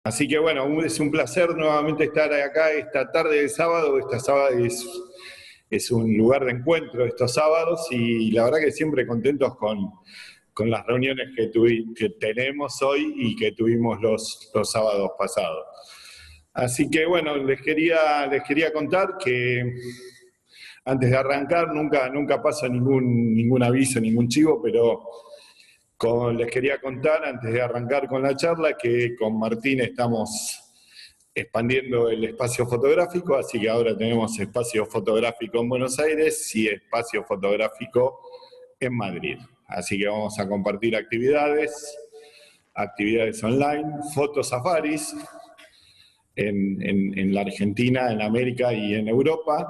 Así que bueno, es un placer nuevamente estar acá esta tarde de sábado. Esta sábado es un lugar de encuentro estos sábados y la verdad que siempre contentos con las reuniones que tenemos hoy y que tuvimos los sábados pasados. Así que bueno, les quería contar que antes de arrancar nunca pasa ningún aviso, ningún chivo, pero les quería contar antes de arrancar con la charla que con Martín estamos expandiendo el espacio fotográfico, así que ahora tenemos espacio fotográfico en Buenos Aires y espacio fotográfico en Madrid. Así que vamos a compartir actividades online, fotosafaris en la Argentina, en América y en Europa.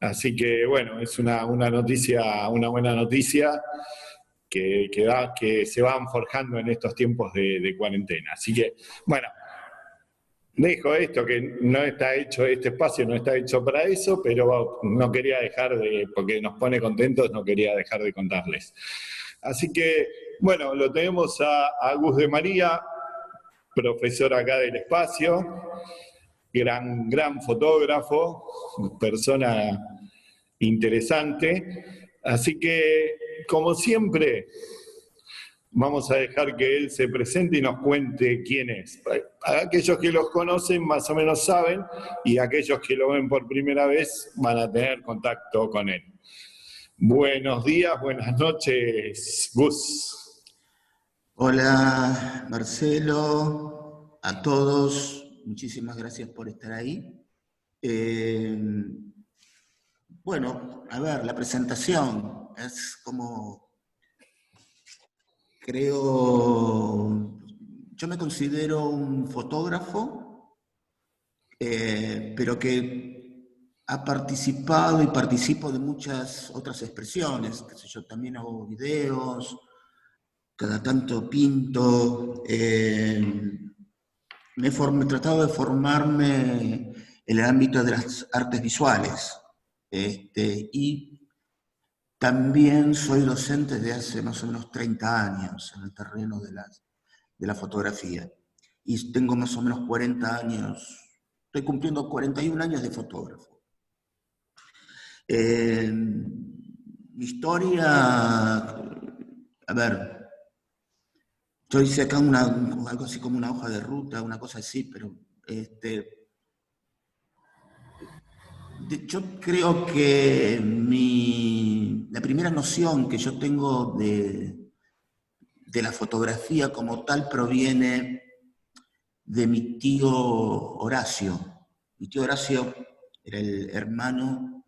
Así que bueno, es una buena noticia que se van forjando en estos tiempos de cuarentena. Así que, bueno, dejo esto que no está hecho, este espacio no está hecho para eso, pero no quería porque nos pone contentos, no quería dejar de contarles. Así que, bueno, lo tenemos a Gus de María, profesor acá del espacio, gran fotógrafo, persona interesante. Así que, como siempre, vamos a dejar que él se presente y nos cuente quién es. Aquellos que los conocen más o menos saben, y aquellos que lo ven por primera vez van a tener contacto con él. Buenos días, buenas noches, Gus. Hola Marcelo, a todos, muchísimas gracias por estar ahí. Bueno, a ver, la presentación es como, yo me considero un fotógrafo, pero que ha participado y participo de muchas otras expresiones, qué sé yo, también hago videos, cada tanto pinto, he tratado de formarme en el ámbito de las artes visuales, y también soy docente desde hace más o menos 30 años en el terreno de la fotografía, y tengo más o menos 40 años, estoy cumpliendo 41 años de fotógrafo. Mi historia, a ver, yo hice acá algo así como una hoja de ruta, una cosa así, pero yo creo que la primera noción que yo tengo de la fotografía como tal proviene de mi tío Horacio. Mi tío Horacio era el hermano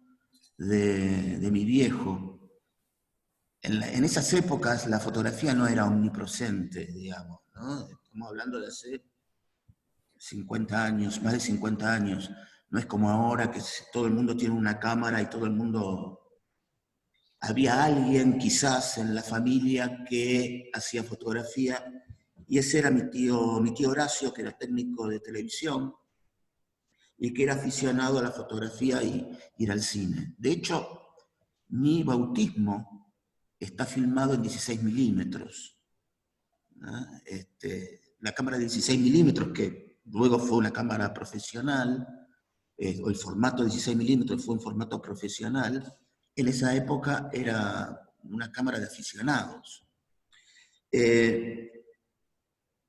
de mi viejo. En esas épocas la fotografía no era omnipresente, digamos, ¿no? Estamos hablando de hace 50 años, más de 50 años. No es como ahora que todo el mundo tiene una cámara y todo el mundo... Había alguien quizás en la familia que hacía fotografía, y ese era mi tío Horacio, que era técnico de televisión y que era aficionado a la fotografía y ir al cine. De hecho, mi bautismo está filmado en 16 milímetros. ¿No? La cámara de 16 milímetros, que luego fue una cámara profesional, o el formato de 16 milímetros fue un formato profesional, en esa época era una cámara de aficionados.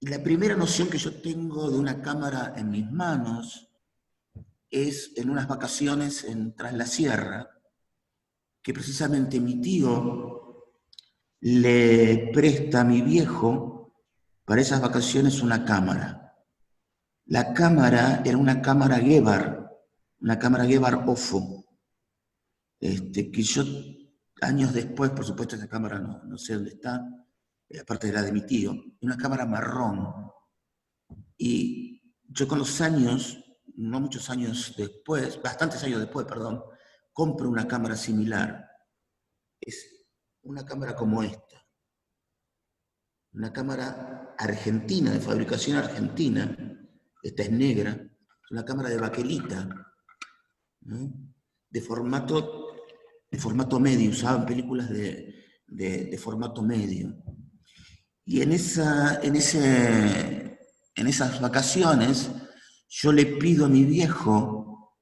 La primera noción que yo tengo de una cámara en mis manos es en unas vacaciones en Tras la Sierra, que precisamente mi tío le presta a mi viejo para esas vacaciones una cámara. La cámara era una cámara Gebar OFO, que yo años después, por supuesto esa cámara no sé dónde está, aparte de la de mi tío, una cámara marrón. Y yo con los años, no muchos años después, bastantes años después, perdón, compro una cámara similar. Es una cámara como esta. Una cámara argentina, de fabricación argentina. Esta es negra. Es una cámara de baquelita, ¿no? De formato medio. Usaban películas de formato medio. Y en ese en esas vacaciones, yo le pido a mi viejo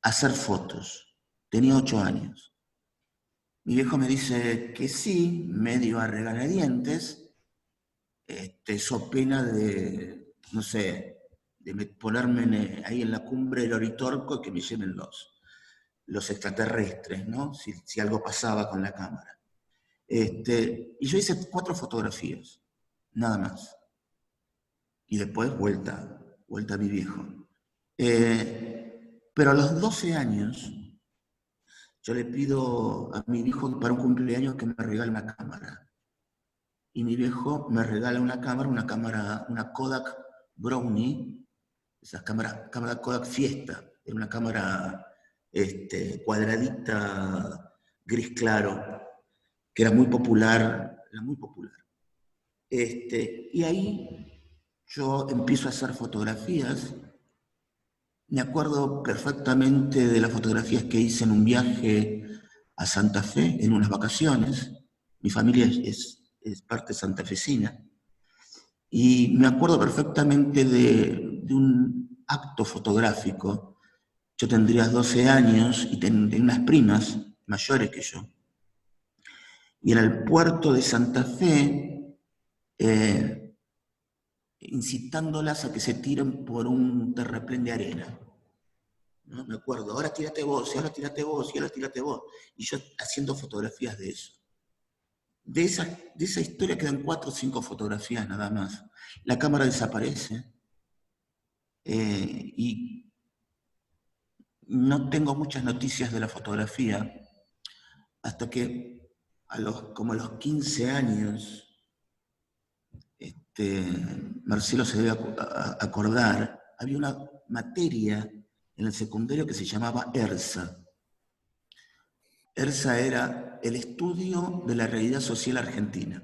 hacer fotos. Tenía 8 años. Mi viejo me dice que sí, medio a regañadientes, so pena de, no sé, de ponerme ahí en la cumbre del Oritorco, que me lleven los extraterrestres, ¿no? Si algo pasaba con la cámara. Y yo hice 4 fotografías, nada más. Y después vuelta a mi viejo. Pero a los 12 años, yo le pido a mi hijo para un cumpleaños que me regale una cámara. Y mi viejo me regala una cámara, una Kodak Brownie, esa cámara Kodak Fiesta, era una cámara cuadradita, gris claro, que era muy popular, y ahí yo empiezo a hacer fotografías. Me acuerdo perfectamente de las fotografías que hice en un viaje a Santa Fe, en unas vacaciones. Mi familia es parte santafesina. Y me acuerdo perfectamente de un acto fotográfico. Yo tendría 12 años y tenía unas primas mayores que yo. Y era el puerto de Santa Fe, incitándolas a que se tiren por un terraplén de arena. ¿No? Me acuerdo, ahora tírate vos, y ahora tírate vos, y ahora tírate vos. Y yo haciendo fotografías de eso. De esa historia quedan 4 o 5 fotografías nada más. La cámara desaparece y no tengo muchas noticias de la fotografía hasta que como a los 15 años, Marcelo se debe acordar, había una materia en el secundario que se llamaba ERSA. ERSA era el estudio de la realidad social argentina.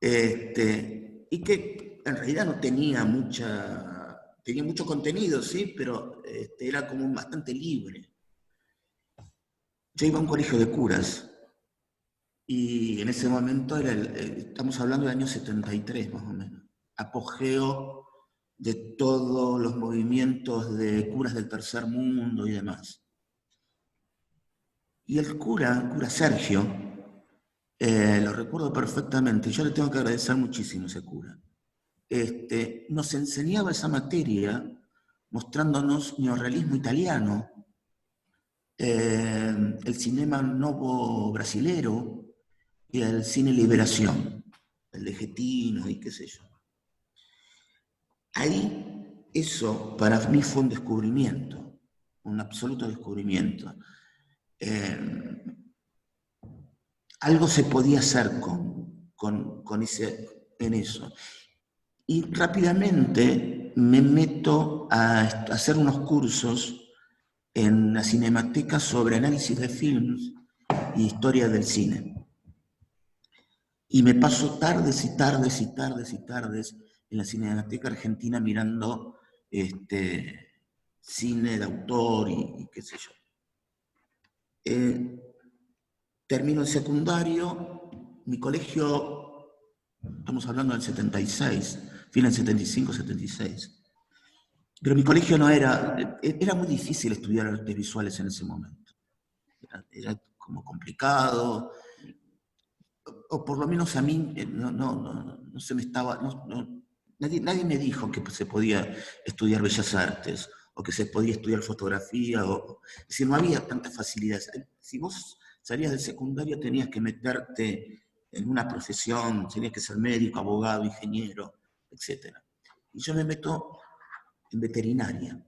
Y que en realidad no tenía tenía mucho contenido, sí, pero era como bastante libre. Yo iba a un colegio de curas y en ese momento estamos hablando del año 73 más o menos, apogeo de todos los movimientos de curas del tercer mundo y demás. Y el cura Sergio, lo recuerdo perfectamente, yo le tengo que agradecer muchísimo a ese cura. Nos enseñaba esa materia mostrándonos neorrealismo italiano, el cinema novo brasilero y el cine liberación, el de Getino y qué sé yo. Ahí eso para mí fue un descubrimiento, un absoluto descubrimiento. Algo se podía hacer en eso. Y rápidamente me meto a hacer unos cursos en la Cinemateca sobre análisis de films y historia del cine. Y me paso tardes y tardes y tardes y tardes en la Cinemateca Argentina mirando cine de autor y qué sé yo. Termino el secundario, mi colegio, estamos hablando del 76, fin del 75, 76. Pero mi colegio no era muy difícil estudiar artes visuales en ese momento. Era como complicado, o por lo menos a mí no se me estaba, nadie me dijo que se podía estudiar bellas artes, o que se podía estudiar fotografía, es decir, no había tantas facilidades. Si vos salías del secundario tenías que meterte en una profesión, tenías que ser médico, abogado, ingeniero, etc. Y yo me meto en veterinaria,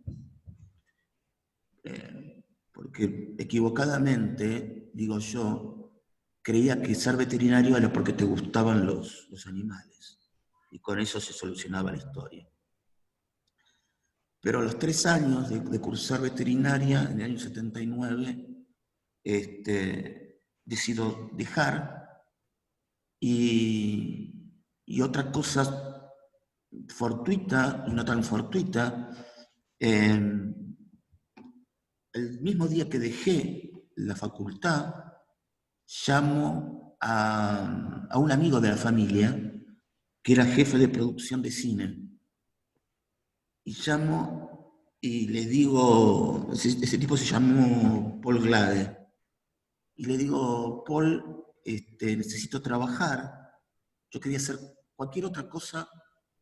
porque equivocadamente, digo yo, creía que ser veterinario era porque te gustaban los animales, y con eso se solucionaba la historia. Pero a los 3 años de cursar veterinaria, en el año 79, decido dejar, y otra cosa fortuita y no tan fortuita, el mismo día que dejé la facultad, llamo a un amigo de la familia que era jefe de producción de cine. Y llamo y le digo, ese tipo se llamó Paul Glade, y le digo, Paul, necesito trabajar, yo quería hacer cualquier otra cosa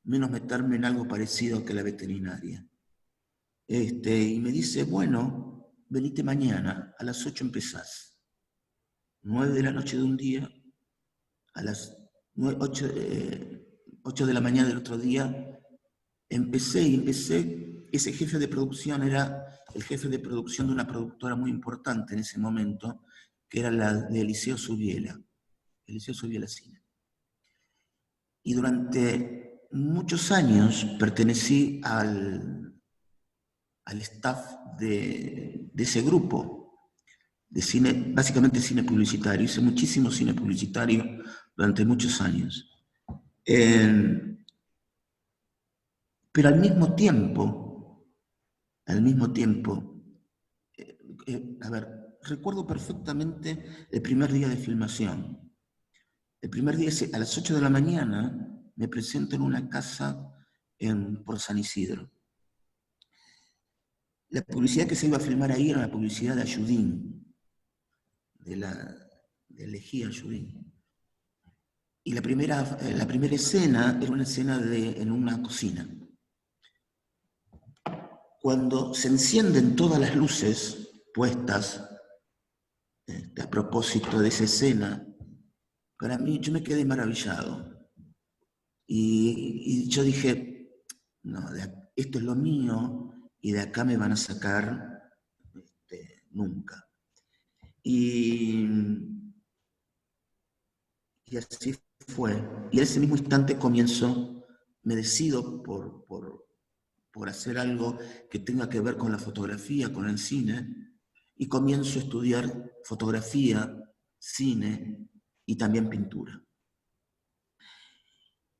menos meterme en algo parecido que la veterinaria. Y me dice, bueno, venite mañana, a las 8 empezás. 9 de la noche de un día, a las 8 de la mañana del otro día, empecé, ese jefe de producción era el jefe de producción de una productora muy importante en ese momento, que era la de Eliseo Subiela, Eliseo Subiela Cine. Y durante muchos años pertenecí al staff de ese grupo de cine, básicamente cine publicitario. Hice muchísimo cine publicitario durante muchos años. Pero al mismo tiempo, a ver, recuerdo perfectamente el primer día de filmación. El primer día, a las 8 de la mañana, me presento en una casa por San Isidro. La publicidad que se iba a filmar ahí era la publicidad de Ayudín, de Lejía Ayudín. Y la primera escena era una escena en una cocina. Cuando se encienden todas las luces puestas a propósito de esa escena, para mí, yo me quedé maravillado. Y yo dije, no, esto es lo mío y de acá me van a sacar nunca. Y así fue. Y en ese mismo instante me decido por hacer algo que tenga que ver con la fotografía, con el cine, y comienzo a estudiar fotografía, cine y también pintura.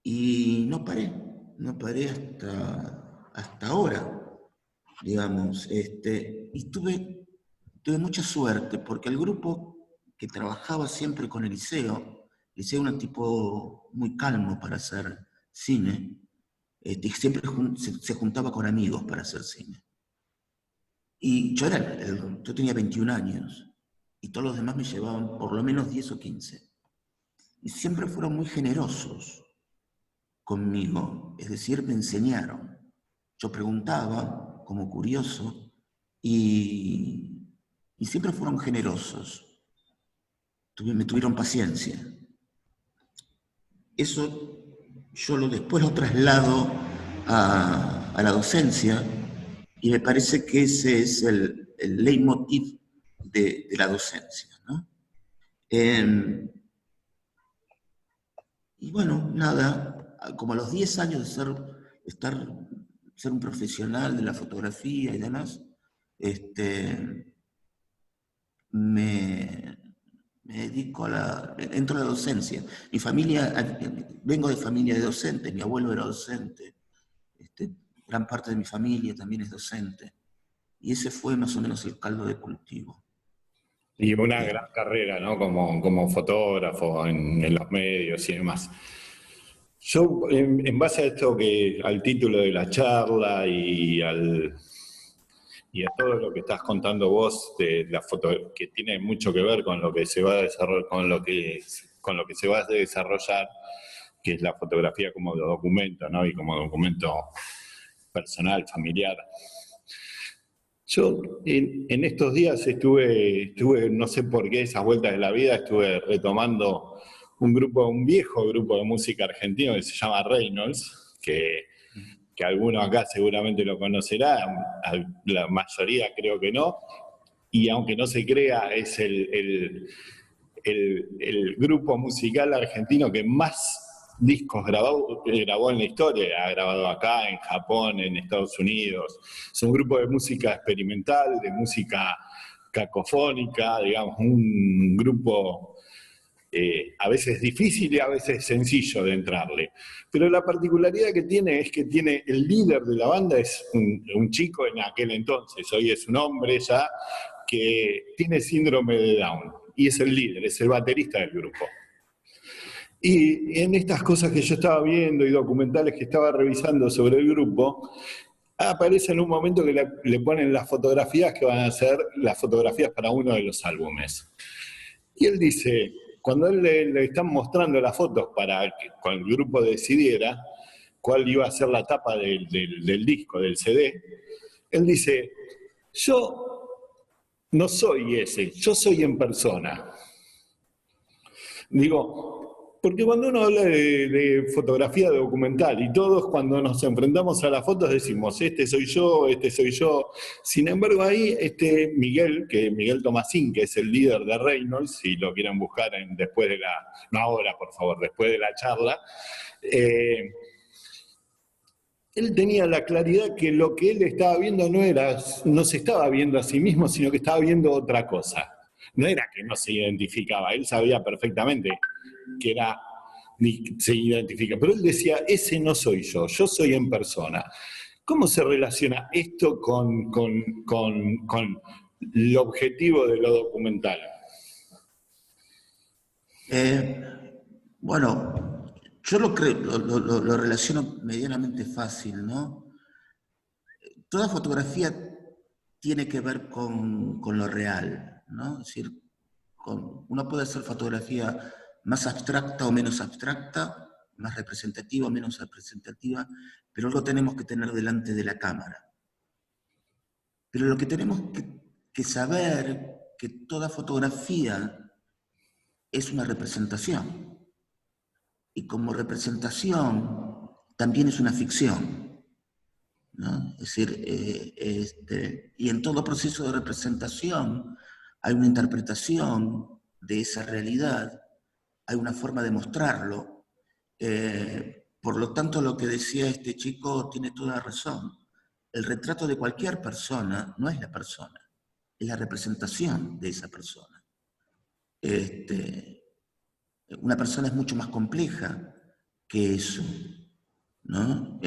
Y no paré hasta ahora, digamos. Y tuve mucha suerte, porque el grupo que trabajaba siempre con Eliseo era un tipo muy calmo para hacer cine, siempre se juntaba con amigos para hacer cine. Y yo tenía 21 años, y todos los demás me llevaban por lo menos 10 o 15. Y siempre fueron muy generosos conmigo, es decir, me enseñaron. Yo preguntaba como curioso y siempre fueron generosos. Me tuvieron paciencia. Eso yo después lo traslado a la docencia y me parece que ese es el leitmotiv de la docencia, ¿no? Y bueno, nada, como a los 10 años de ser un profesional de la fotografía y demás, me dedico entro a la docencia. Vengo de familia de docentes, mi abuelo era docente, gran parte de mi familia también es docente, y ese fue más o menos el caldo de cultivo. Y una gran carrera, ¿no? Como fotógrafo en los medios y demás. Yo, en base a esto al título de la charla y a todo lo que estás contando vos de la foto, que tiene mucho que ver con lo que se va a desarrollar, con lo que se va a desarrollar, que es la fotografía como documento, ¿no? Y como documento personal, familiar. Yo en estos días estuve, no sé por qué, esas vueltas de la vida, estuve retomando un viejo grupo de música argentino que se llama Reynolds, que alguno acá seguramente lo conocerá, la mayoría creo que no, y aunque no se crea, es el grupo musical argentino que más discos grabó en la historia, ha grabado acá, en Japón, en Estados Unidos. Es un grupo de música experimental, de música cacofónica, digamos, un grupo a veces difícil y a veces sencillo de entrarle. Pero la particularidad que tiene es que el líder de la banda es un chico en aquel entonces, hoy es un hombre ya, que tiene síndrome de Down, y es el líder, es el baterista del grupo. Y en estas cosas que yo estaba viendo y documentales que estaba revisando sobre el grupo, aparece en un momento que le ponen las fotografías que van a ser las fotografías para uno de los álbumes. Y él dice, cuando él le están mostrando las fotos para que con el grupo decidiera cuál iba a ser la tapa del disco, del CD, él dice, yo no soy ese, yo soy en persona. Digo, porque cuando uno habla de fotografía documental y todos cuando nos enfrentamos a las fotos decimos, este soy yo, este soy yo. Sin embargo, ahí Miguel Tomasín, que es el líder de Reynolds, si lo quieren buscar después de la, no ahora por favor, después de la charla, él tenía la claridad que lo que él estaba viendo no se estaba viendo a sí mismo, sino que estaba viendo otra cosa. No era que no se identificaba, él sabía perfectamente que era, ni se identifica, pero él decía, ese no soy yo soy en persona. ¿Cómo se relaciona esto con el objetivo de lo documental? Bueno, yo lo creo, lo relaciono medianamente fácil, ¿no? Toda fotografía tiene que ver con lo real, ¿no? Es decir, uno puede hacer fotografía más abstracta o menos abstracta, más representativa o menos representativa, pero lo tenemos que tener delante de la cámara. Pero lo que tenemos que saber que toda fotografía es una representación. Y como representación también es una ficción, ¿no? Es decir, y en todo proceso de representación hay una interpretación de esa realidad, hay una forma de mostrarlo. Por lo tanto, lo que decía este chico tiene toda razón. El retrato de cualquier persona no es la persona, es la representación de esa persona. Una persona es mucho más compleja que eso, ¿no?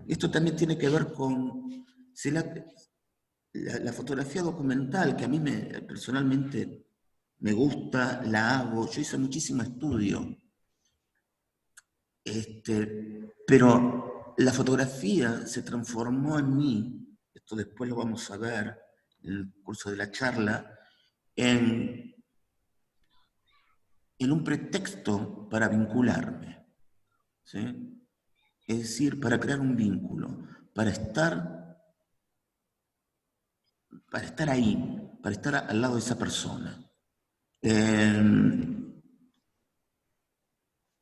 Esto también tiene que ver con si la fotografía documental, que a mí personalmente me gusta, la hago, yo hice muchísimo estudio, pero la fotografía se transformó en mí, esto después lo vamos a ver en el curso de la charla, en un pretexto para vincularme, ¿sí? Es decir, para crear un vínculo, para estar ahí, para estar al lado de esa persona.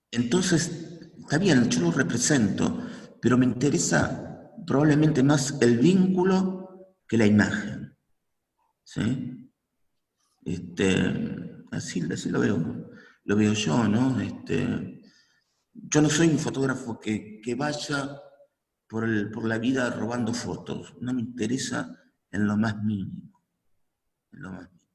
Entonces, está bien, yo lo represento, pero me interesa probablemente más el vínculo que la imagen, ¿sí? Así lo veo yo, ¿no? Yo no soy un fotógrafo que vaya por la vida robando fotos, no me interesa en lo más mínimo, en lo más mínimo.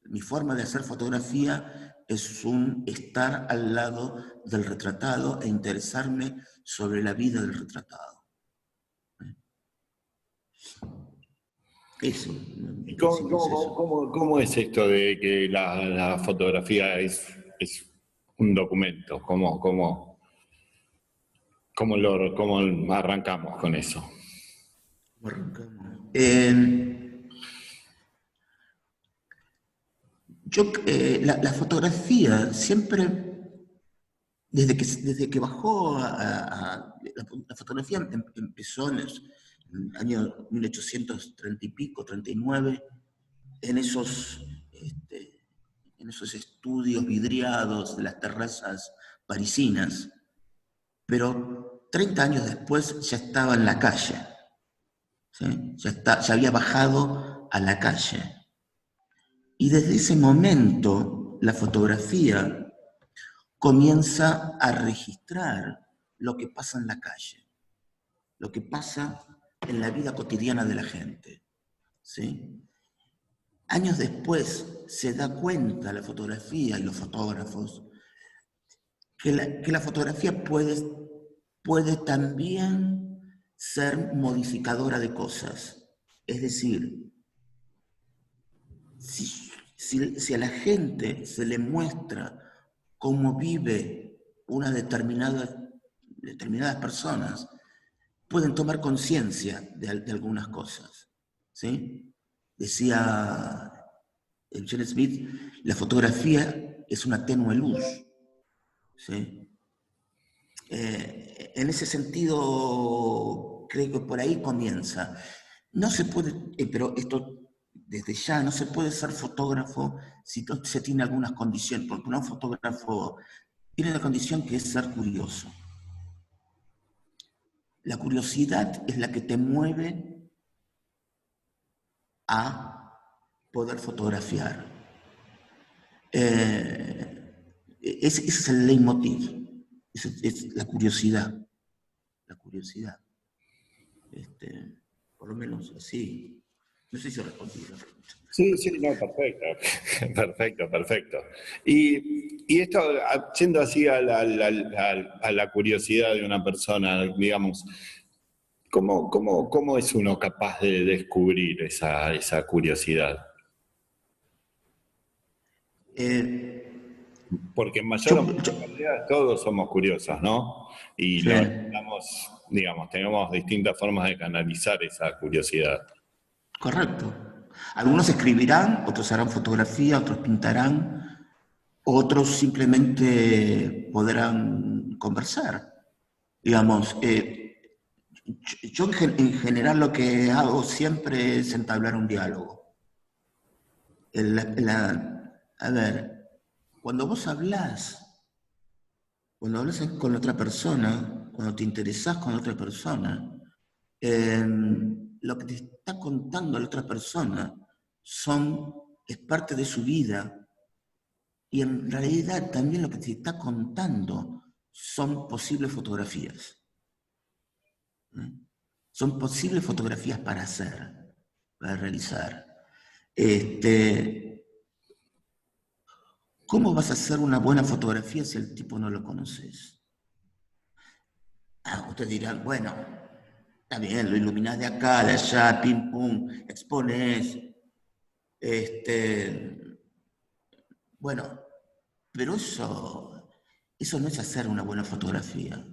Mi forma de hacer fotografía es un estar al lado del retratado e interesarme sobre la vida del retratado. Eso. ¿Cómo es esto de que la fotografía es un documento? ¿Cómo arrancamos con eso? ¿Cómo arrancamos? La fotografía siempre, desde que bajó la fotografía empezó en el año 1830 y pico, 39, en esos estudios vidriados de las terrazas parisinas, pero 30 años después ya estaba en la calle, ¿sí? Ya había bajado a la calle. Y desde ese momento la fotografía comienza a registrar lo que pasa en la calle, lo que pasa en la vida cotidiana de la gente, ¿sí? Años después se da cuenta la fotografía y los fotógrafos que la fotografía puede también ser modificadora de cosas. Es decir, si a la gente se le muestra cómo vive una determinadas personas, pueden tomar conciencia de algunas cosas. ¿Sí? Decía John Smith, la fotografía es una tenue luz. ¿Sí? En ese sentido, creo que por ahí comienza. No se puede, pero esto desde ya, no se puede ser fotógrafo si no se tiene algunas condiciones, porque un fotógrafo tiene la condición que es ser curioso. La curiosidad es la que te mueve a poder fotografiar. Ese es el leitmotiv, es la curiosidad. La curiosidad. Por lo menos así. No sé si respondí la pregunta. Sí, sí, no, perfecto. Perfecto, perfecto. Y esto, yendo así a la curiosidad de una persona, digamos, ¿cómo es uno capaz de descubrir esa curiosidad? Porque en mayor Yo, o menor yo, medida todos somos curiosos, ¿no? Y sí, lo estamos, digamos, tenemos distintas formas de canalizar esa curiosidad. correcto. Algunos escribirán, otros harán fotografía, otros pintarán, otros simplemente podrán conversar. Digamos, yo en general lo que hago siempre es entablar un diálogo. A ver, cuando vos cuando hablas con otra persona, cuando te interesás con otra persona, lo que te está contando la otra persona es parte de su vida, y en realidad también lo que te está contando son posibles fotografías. Son posibles fotografías para hacer, para realizar. ¿Cómo vas a hacer una buena fotografía si el tipo no lo conoces? Ustedes dirán, bueno, está bien, lo iluminás de acá, de allá, pim, pum, expones. Bueno, pero eso no es hacer una buena fotografía.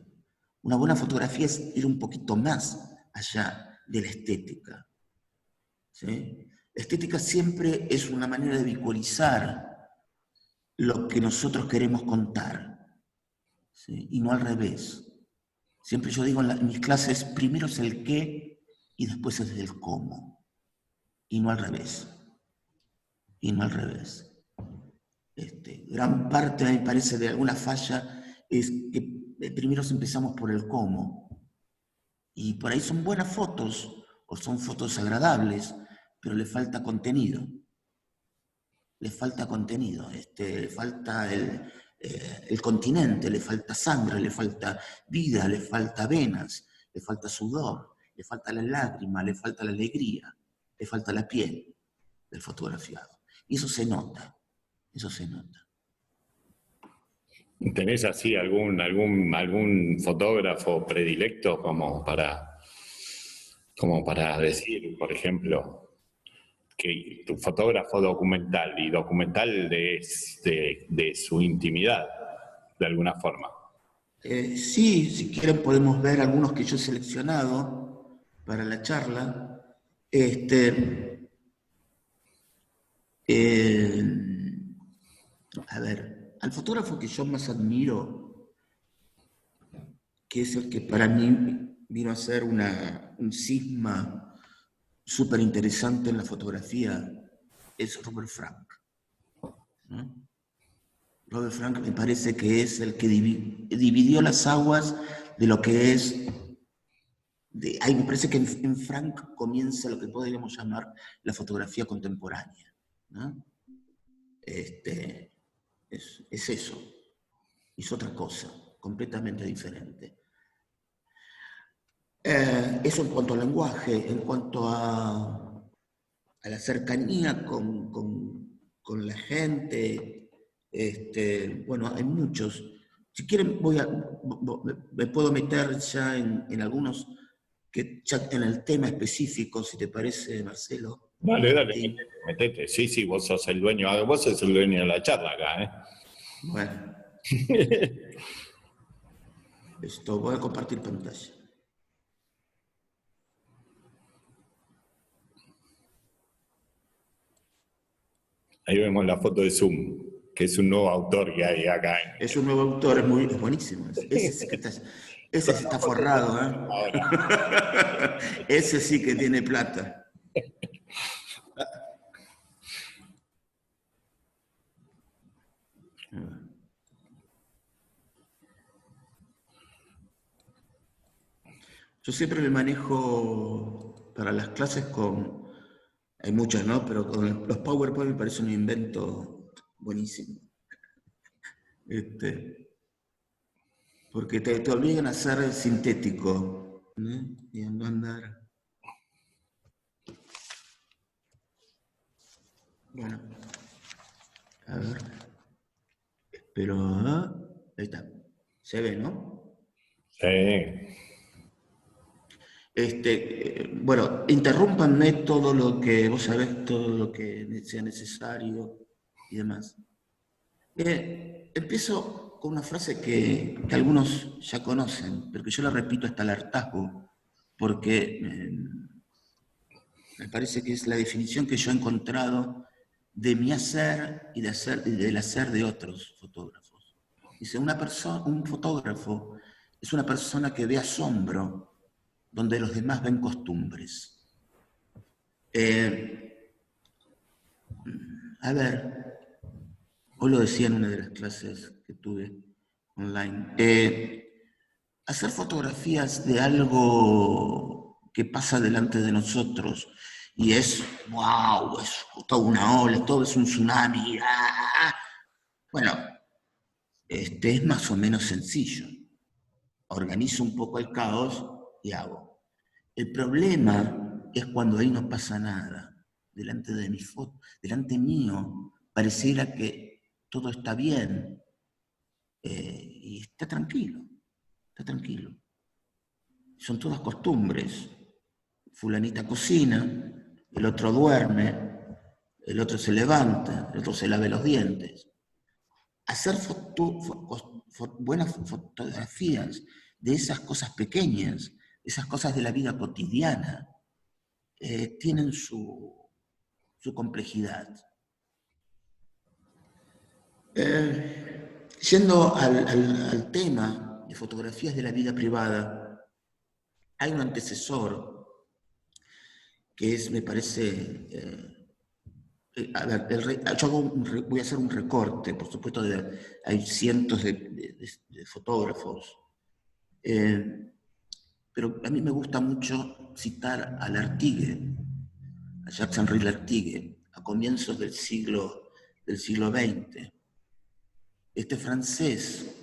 Una buena fotografía es ir un poquito más allá de la estética. ¿Sí? La estética siempre es una manera de visualizar lo que nosotros queremos contar, ¿sí? Y no al revés. Siempre yo digo en mis clases, primero es el qué y después es el cómo, y no al revés. Y no al revés. Gran parte, me parece, de alguna falla es que primero empezamos por el cómo. Y por ahí son buenas fotos, o son fotos agradables, pero le falta contenido. Le falta contenido, le falta el continente, le falta sangre, le falta vida, le falta venas, le falta sudor, le falta la lágrima, le falta la alegría, le falta la piel del fotografiado. Y eso se nota, eso se nota. ¿Tenés así algún fotógrafo predilecto como para decir, por ejemplo, que tu fotógrafo documental y documental de su intimidad, de alguna forma? Sí, si quieren podemos ver algunos que yo he seleccionado para la charla. Eh, a ver, al fotógrafo que yo más admiro, que es el que para mí vino a ser un cisma súper interesante en la fotografía, es Robert Frank, ¿no? Robert Frank me parece que es el que dividió las aguas de lo que es. Ahí me parece que en Frank comienza lo que podríamos llamar la fotografía contemporánea, ¿no? Es eso, es otra cosa, completamente diferente. Eso en cuanto al lenguaje, en cuanto a la cercanía con la gente. Bueno, hay muchos. Si quieren, me puedo meter ya en algunos que ya en el tema específico, si te parece, Marcelo. Dale, dale, Sí. metete. Sí, sí, vos sos el dueño, vos sos el dueño de la charla acá, Bueno, ¿eh? esto voy a compartir pantalla. Ahí vemos la foto de Zoom, que es un nuevo autor que hay acá. Es un nuevo autor, es buenísimo. Ese sí que ese sí está forrado, ¿eh? Ahora. Ese sí que tiene plata. Yo siempre me manejo para las clases con, hay muchas, ¿no? Pero con los PowerPoint me parece un invento buenísimo. Porque te obligan a ser sintético, ¿no? Y a no andar. Bueno, a ver. Pero, ahí está. Se ve, ¿no? Sí. Bueno, interrúmpanme todo lo que vos sabés, todo lo que sea necesario y demás. Empiezo con una frase que algunos ya conocen, pero que yo la repito hasta el hartazgo, porque me parece que es la definición que yo he encontrado de mi hacer y del hacer de otros fotógrafos. Dice, un fotógrafo es una persona que ve asombro donde los demás ven costumbres. A ver, hoy lo decía en una de las clases que tuve online. Hacer fotografías de algo que pasa delante de nosotros y es, wow, es toda una ola, todo es un tsunami. Bueno, es más o menos sencillo. Organizo un poco el caos y hago. El problema es cuando ahí no pasa nada. Delante de mi foto, delante mío, pareciera que todo está bien y está tranquilo, está tranquilo. Son todas costumbres. Fulanita cocina, el otro duerme, el otro se levanta, el otro se lava los dientes. Hacer buenas fotografías de esas cosas pequeñas, esas cosas de la vida cotidiana, tienen su complejidad. Yendo al tema de fotografías de la vida privada, hay un antecesor que es, me parece, a ver, voy a hacer un recorte, por supuesto, hay cientos de fotógrafos, pero a mí me gusta mucho citar a Lartigue, a Jacques-Henri Lartigue, a comienzos del siglo XX. Este francés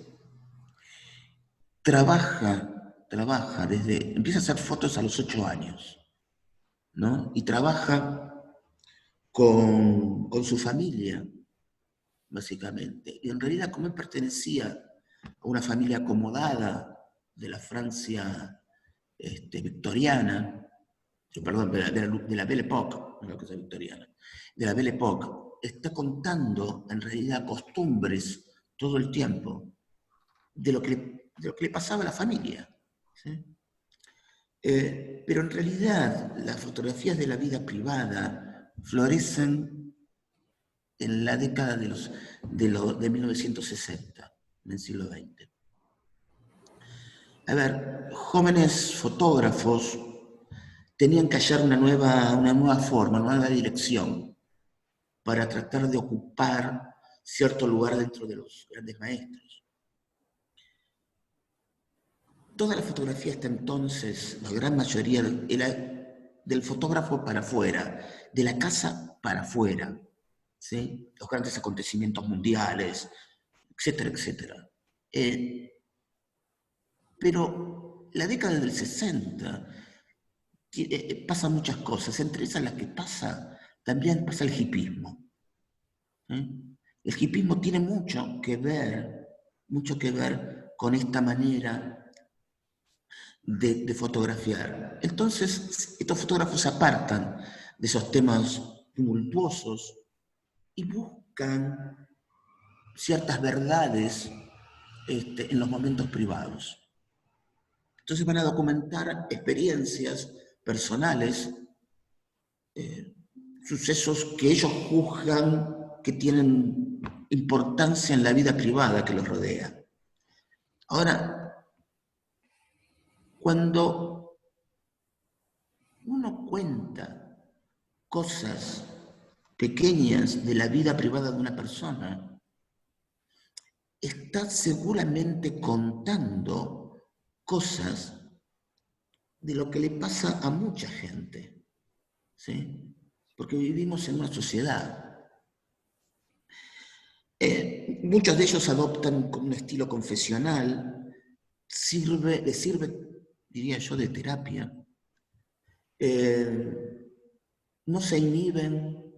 empieza a hacer fotos a los 8 años, ¿no? Y trabaja con su familia, básicamente. Y en realidad, como él pertenecía a una familia acomodada de la Francia victoriana, perdón, de la Belle Époque, no la cosa victoriana, de la Belle Époque, está contando en realidad costumbres todo el tiempo de lo que le pasaba a la familia. ¿Sí? Pero en realidad las fotografías de la vida privada florecen en la década de 1960, en el siglo XX. A ver, jóvenes fotógrafos tenían que hallar una nueva forma, una nueva dirección para tratar de ocupar cierto lugar dentro de los grandes maestros. Toda la fotografía hasta entonces, la gran mayoría, era del fotógrafo para afuera, de la casa para afuera, ¿sí? Los grandes acontecimientos mundiales, etcétera, etcétera. Pero la década del 60 pasan muchas cosas, entre esas las que también pasa el hipismo. El hipismo tiene mucho que ver con esta manera de fotografiar. Entonces, estos fotógrafos se apartan de esos temas tumultuosos y buscan ciertas verdades en los momentos privados. Entonces van a documentar experiencias personales, sucesos que ellos juzgan que tienen importancia en la vida privada que los rodea. Ahora, cuando uno cuenta cosas pequeñas de la vida privada de una persona, está seguramente contando cosas de lo que le pasa a mucha gente, ¿sí? Porque vivimos en una sociedad. Muchos de ellos adoptan un estilo confesional, les sirve, diría yo, de terapia. No se inhiben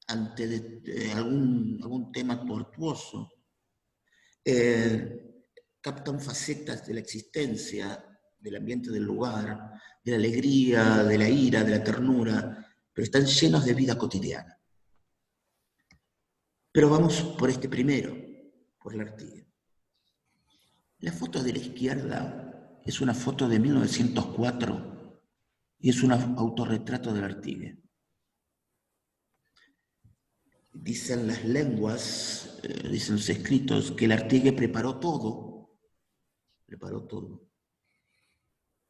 ante algún tema tortuoso. Captan facetas de la existencia, del ambiente del lugar, de la alegría, de la ira, de la ternura, pero están llenos de vida cotidiana. Pero vamos por este primero, por la Artigue. La foto de la izquierda es una foto de 1904 y es un autorretrato de la Artigue. Dicen las lenguas, dicen los escritos, que la Artigue preparó todo.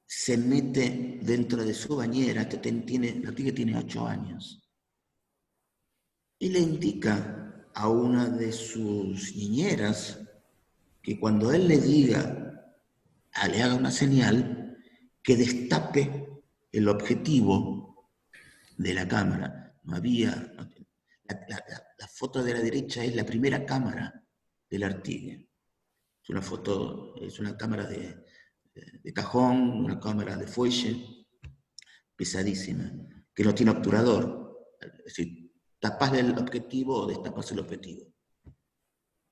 Se mete dentro de su bañera, la Artigue tiene 8 años, y le indica a una de sus niñeras que cuando él le diga, le haga una señal, que destape el objetivo de la cámara. No había... La foto de la derecha es la primera cámara del Artigue. Es una cámara de cajón, una cámara de fuelle, pesadísima, que no tiene obturador. Es decir, tapás el objetivo o destapas el objetivo.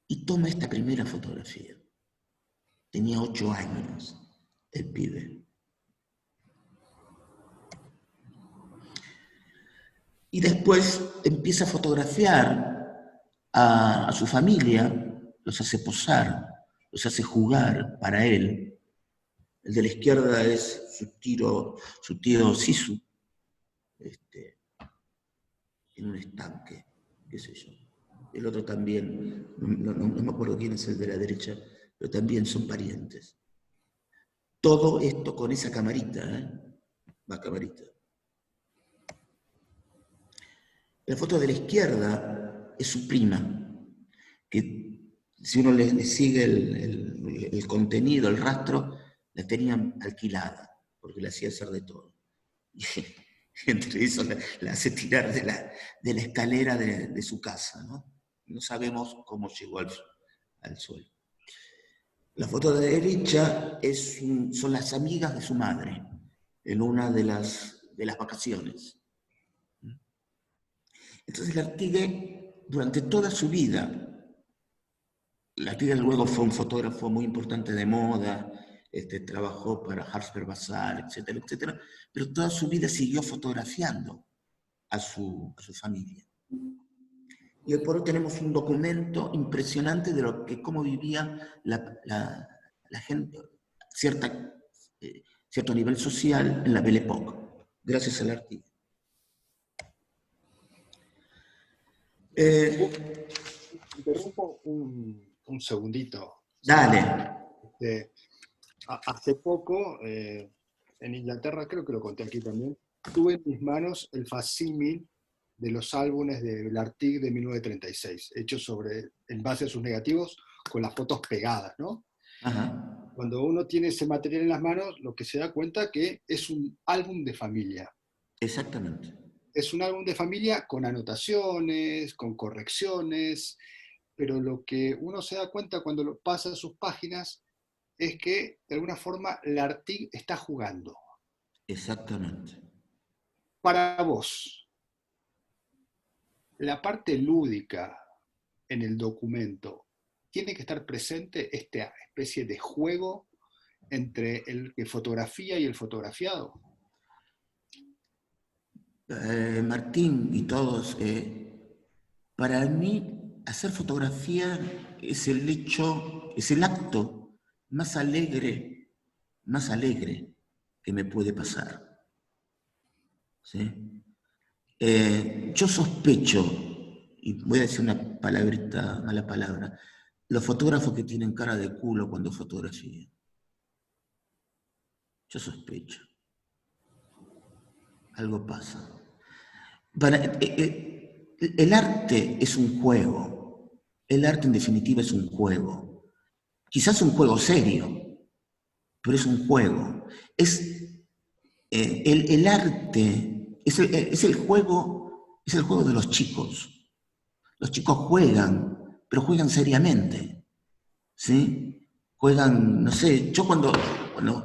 Y toma esta primera fotografía. Tenía 8 años el pibe. Y después empieza a fotografiar a su familia, los hace posar, los hace jugar para él. El de la izquierda es su tío Sisu, en un estanque, qué sé yo. El otro también, no me acuerdo quién es el de la derecha, pero también son parientes. Todo esto con esa camarita, la camarita. La foto de la izquierda es su prima, que si uno le sigue el contenido, el rastro, la tenían alquilada, porque le hacía hacer de todo. Y entre eso la hace tirar de la escalera de su casa, ¿no? No sabemos cómo llegó al suelo. La foto de la derecha son las amigas de su madre, en una de las vacaciones. Entonces la Artigue, durante toda su vida, la Artigue luego fue un fotógrafo muy importante de moda, trabajó para Harper Bazaar, etcétera, etcétera, pero toda su vida siguió fotografiando a su familia. Y hoy por hoy tenemos un documento impresionante de cómo vivía la gente, cierto nivel social en la Belle Époque, gracias al Artigue. Interrumpo un segundito. Dale. Hace poco, en Inglaterra, creo que lo conté aquí también, tuve en mis manos el facsímil de los álbumes de Artigue de 1936, hechos en base a sus negativos, con las fotos pegadas, ¿no? Ajá. Cuando uno tiene ese material en las manos, lo que se da cuenta que es un álbum de familia. Exactamente. Es un álbum de familia con anotaciones, con correcciones, pero lo que uno se da cuenta cuando pasa sus páginas es que, de alguna forma, la Artigue está jugando. Exactamente. Para vos, la parte lúdica en el documento, ¿tiene que estar presente esta especie de juego entre el que fotografía y el fotografiado? Martín y todos, para mí hacer fotografía es el hecho, es el acto más alegre que me puede pasar. ¿Sí? Yo sospecho, y voy a decir una palabrita, mala palabra, los fotógrafos que tienen cara de culo cuando fotografían. Yo sospecho. Algo pasa. El arte es un juego. El arte en definitiva es un juego. Quizás un juego serio, pero es un juego. El arte es el juego de los chicos. Los chicos juegan, pero juegan seriamente. ¿Sí? Juegan, no sé, yo cuando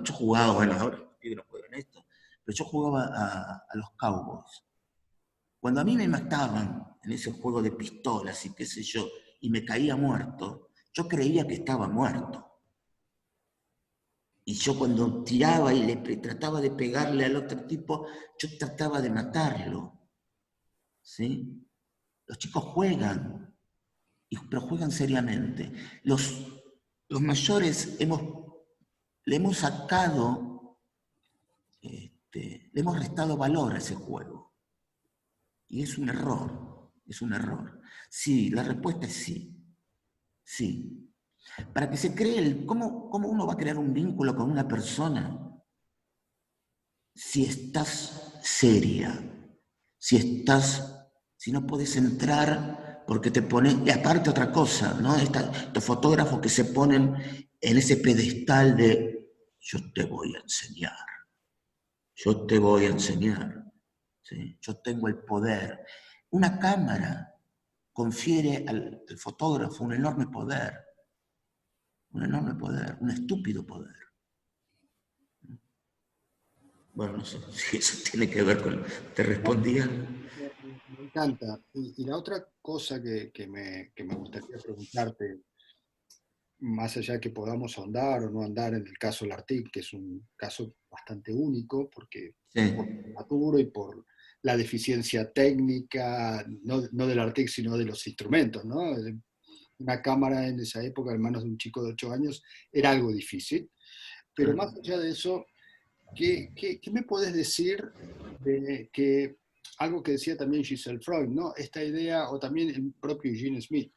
yo jugaba, bueno, ahora los pibes no juegan esto, pero yo jugaba a los Cowboys. Cuando a mí me mataban en ese juego de pistolas y qué sé yo, y me caía muerto, yo creía que estaba muerto. Y yo cuando tiraba y trataba de pegarle al otro tipo, yo trataba de matarlo. ¿Sí? Los chicos juegan, pero juegan seriamente. Los mayores le hemos sacado, le hemos restado valor a ese juego. Y es un error, es un error. Sí, la respuesta es sí, sí. Para que se cree, ¿cómo uno va a crear un vínculo con una persona si estás seria? Si no puedes entrar porque te pones, y aparte otra cosa, ¿no? Estos fotógrafos que se ponen en ese pedestal de yo te voy a enseñar, yo te voy a enseñar, ¿sí? Yo tengo el poder. Una cámara confiere al fotógrafo un enorme poder, un estúpido poder. Bueno, no sé si eso tiene que ver con... ¿Te respondía? Me encanta. Y la otra cosa que me gustaría preguntarte, más allá de que podamos ahondar o no andar en el caso Lartigue, que es un caso bastante único, porque Sí. por maturo y por la deficiencia técnica, no del Lartigue, sino de los instrumentos, ¿no? Una cámara en esa época, en manos de un chico de 8 años, era algo difícil. Pero más allá de eso, ¿qué me puedes decir de que algo que decía también Giselle Freud, ¿no? Esta idea, o también el propio Eugene Smith,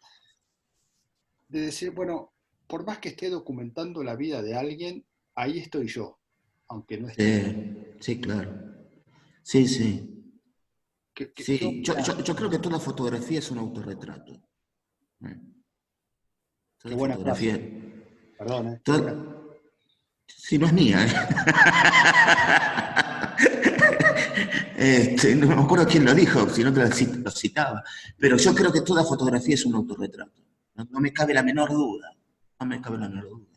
de decir, bueno, por más que esté documentando la vida de alguien, ahí estoy yo, aunque no esté. Sí, claro. Sí, sí. ¿Qué Sí, opina? yo creo que toda fotografía es un autorretrato. Qué Toda buena frase. fotografía... Perdón, qué buena. Toda... Sí, no es mía, ¿eh? No me acuerdo quién lo dijo, si no te lo citaba. Pero yo creo que toda fotografía es un autorretrato. No me cabe la menor duda. No me cabe la menor duda.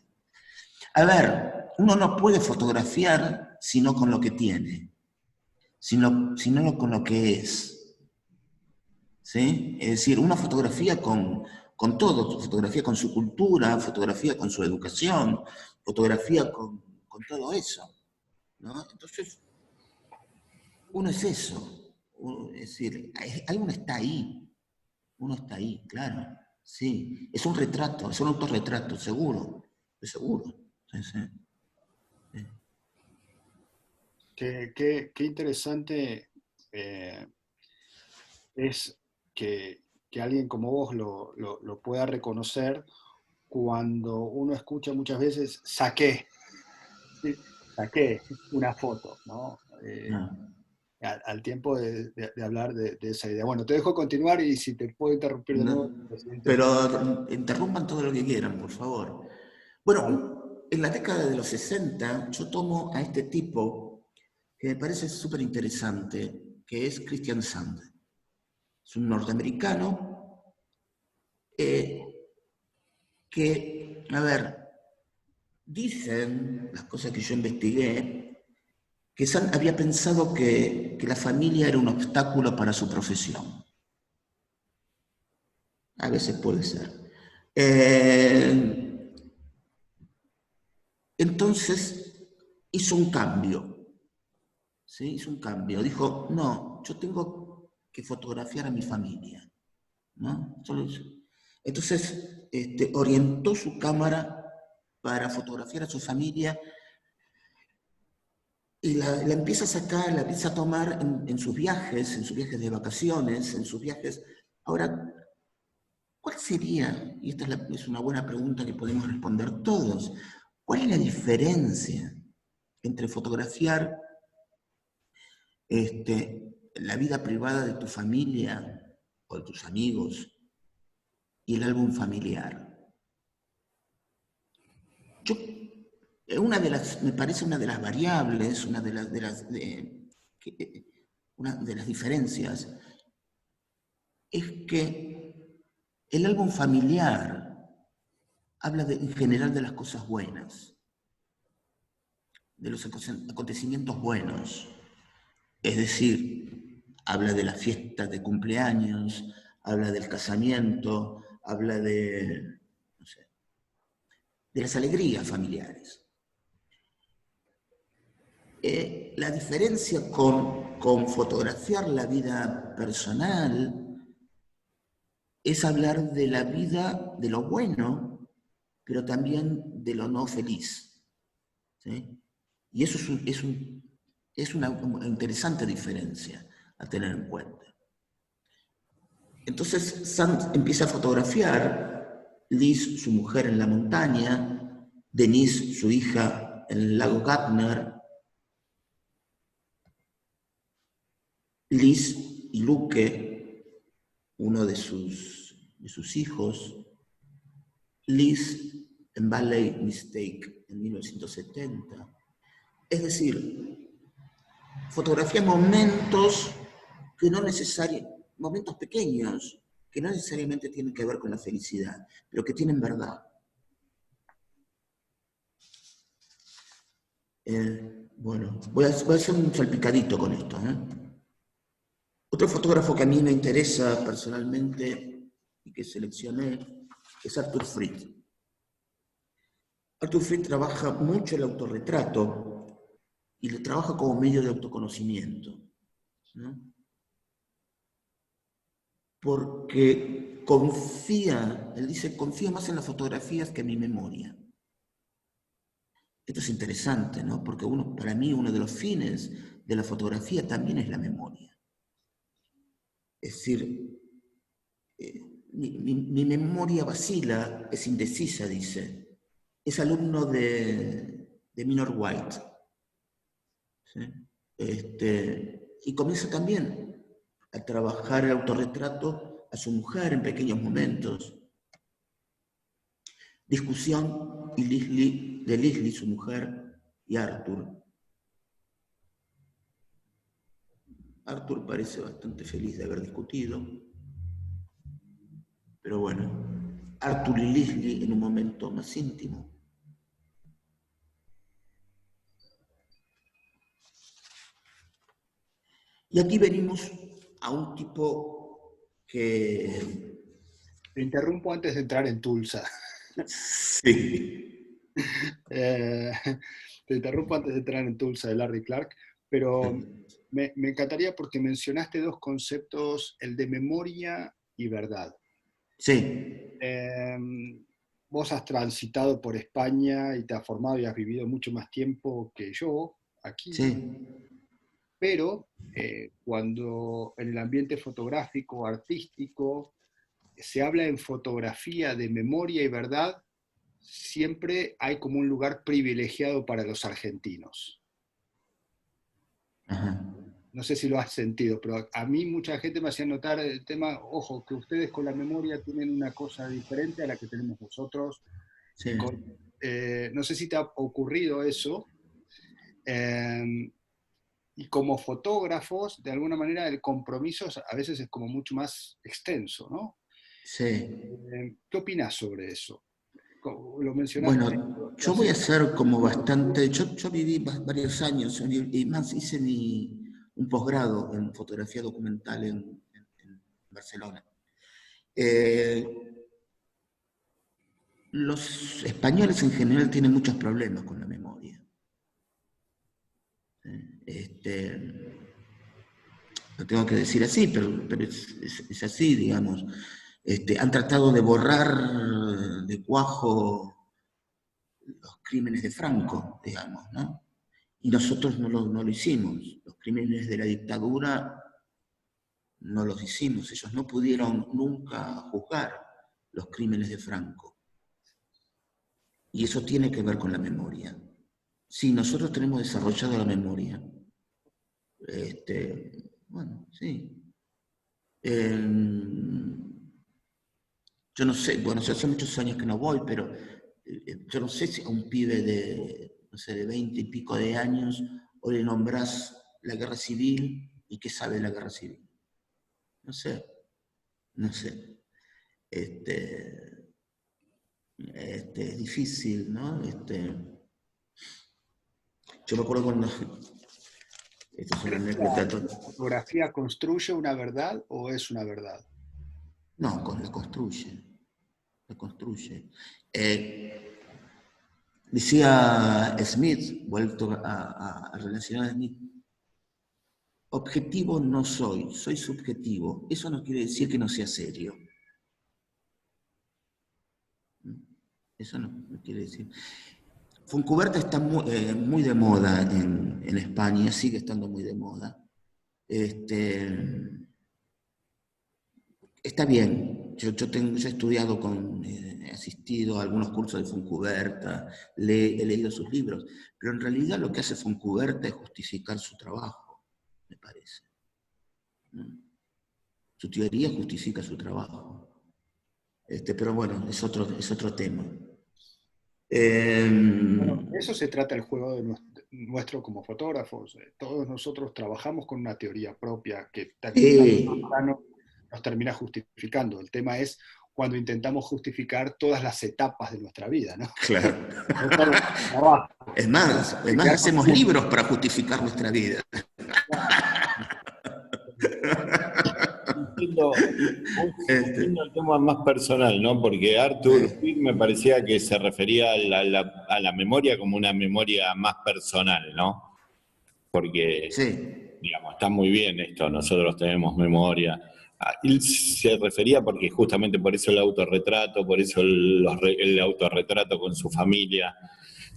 A ver, uno no puede fotografiar sino con lo que tiene, sino con lo que es. ¿Sí? Es decir, una fotografía con todo, fotografía con su cultura, fotografía con su educación, fotografía con todo eso, ¿no? Entonces, uno es eso. Es decir, uno está ahí, claro. Sí, es un retrato, es un autorretrato, seguro, es seguro. Sí, sí. Qué interesante es que alguien como vos lo pueda reconocer cuando uno escucha muchas veces ¿sí? Saqué una foto, ¿no? No. Al tiempo de hablar de esa idea. Bueno, te dejo continuar y si te puedo interrumpir de nuevo, No, la siguiente pregunta. pero interrumpan todo lo que quieran, por favor. Bueno, en la década de los 60 yo tomo a este tipo que me parece súper interesante, que es Christian Sand. Es un norteamericano que, a ver, dicen las cosas que yo investigué, que Sand había pensado que la familia era un obstáculo para su profesión. A veces puede ser. Entonces hizo un cambio, ¿sí? Hizo un cambio. Dijo, no, yo tengo que fotografiar a mi familia, ¿no? Entonces orientó su cámara para fotografiar a su familia y la empieza a sacar, la empieza a tomar en sus viajes de vacaciones, en sus viajes. Ahora, ¿cuál sería, y esta es una buena pregunta que podemos responder todos, cuál es la diferencia entre fotografiar la vida privada de tu familia o de tus amigos y el álbum familiar? Yo, me parece una de las variables, una de las diferencias, es que el álbum familiar habla en general de las cosas buenas, de los acontecimientos buenos. Es decir, habla de las fiestas de cumpleaños, habla del casamiento, habla de, no sé, de las alegrías familiares. La diferencia con fotografiar la vida personal es hablar de la vida, de lo bueno, pero también de lo no feliz, ¿sí? Y eso es una interesante diferencia a tener en cuenta. Entonces Sand empieza a fotografiar, Liz, su mujer, en la montaña, Denise, su hija, en el lago Gardner, Liz y Luque, uno de sus hijos, Liz en Valley Mistake en 1970. Es decir, fotografía momentos que no momentos pequeños, que no necesariamente tienen que ver con la felicidad, pero que tienen verdad. Bueno, voy a hacer un salpicadito con esto. Otro fotógrafo que a mí me interesa personalmente y que seleccioné es Arthur Freed. Arthur Freed trabaja mucho el autorretrato y lo trabaja como medio de autoconocimiento, ¿no? Porque él dice, confío más en las fotografías que en mi memoria. Esto es interesante, ¿no? Porque para mí uno de los fines de la fotografía también es la memoria. Es decir, mi memoria vacila, es indecisa, dice. Es alumno de Minor White, ¿sí? Y comienza también a trabajar el autorretrato a su mujer en pequeños momentos. Discusión de Leslie, su mujer, y Arthur. Arthur parece bastante feliz de haber discutido, pero bueno, Arthur y Leslie en un momento más íntimo. Y aquí venimos a un tipo que... Te interrumpo antes de entrar en Tulsa. Sí. Te interrumpo antes de entrar en Tulsa de Larry Clark, pero me encantaría porque mencionaste dos conceptos, el de memoria y verdad. Sí. Vos has transitado por España y te has formado y has vivido mucho más tiempo que yo aquí, Sí. pero cuando en el ambiente fotográfico, artístico, se habla en fotografía de memoria y verdad, siempre hay como un lugar privilegiado para los argentinos. Ajá. No sé si lo has sentido, pero a mí mucha gente me hacía notar el tema, ojo, que ustedes con la memoria tienen una cosa diferente a la que tenemos nosotros. Sí. No sé si te ha ocurrido eso. Y como fotógrafos, de alguna manera, el compromiso a veces es como mucho más extenso, ¿no? Sí. ¿Qué opinas sobre eso? Lo mencionaste. Bueno, yo voy a ser como bastante... Yo viví varios años y más hice un posgrado en fotografía documental en Barcelona. Los españoles en general tienen muchos problemas con la memoria. Lo tengo que decir así, pero es así, digamos. Han tratado de borrar de cuajo los crímenes de Franco, digamos, ¿no? Y nosotros no lo hicimos. Los crímenes de la dictadura no los hicimos. Ellos no pudieron nunca juzgar los crímenes de Franco. Y eso tiene que ver con la memoria. Sí, nosotros tenemos desarrollado la memoria. Bueno, sí. Yo no sé, bueno, yo hace muchos años que no voy, pero yo no sé si a un pibe de, no sé, de 20 y pico de años o le nombrás la guerra civil y qué sabe de la guerra civil. No sé, no sé. Es difícil, ¿no? Yo me acuerdo cuando... Esta es una anécdota. ¿La fotografía construye una verdad o es una verdad? No, la construye. La construye. Decía Smith, vuelto a relacionar a Smith, objetivo no soy, soy subjetivo. Eso no quiere decir que no sea serio. Eso no quiere decir. Fontcuberta está muy de moda en España, sigue estando muy de moda. Está bien, yo he estudiado he asistido a algunos cursos de Fontcuberta, he leído sus libros, pero en realidad lo que hace Fontcuberta es justificar su trabajo, me parece. Su teoría justifica su trabajo. Pero bueno, es otro tema. Bueno, de eso se trata el juego de nuestro como fotógrafos. Todos nosotros trabajamos con una teoría propia que nos termina justificando. El tema es cuando intentamos justificar todas las etapas de nuestra vida, ¿no? Claro. Es más, hacemos libros para justificar nuestra vida. Entiendo el tema más personal, ¿no? Porque Arthur me parecía que se refería a la memoria como una memoria más personal, ¿no? Porque, digamos, está muy bien esto, nosotros tenemos memoria. Él se refería porque justamente por eso el autorretrato, por eso el autorretrato con su familia.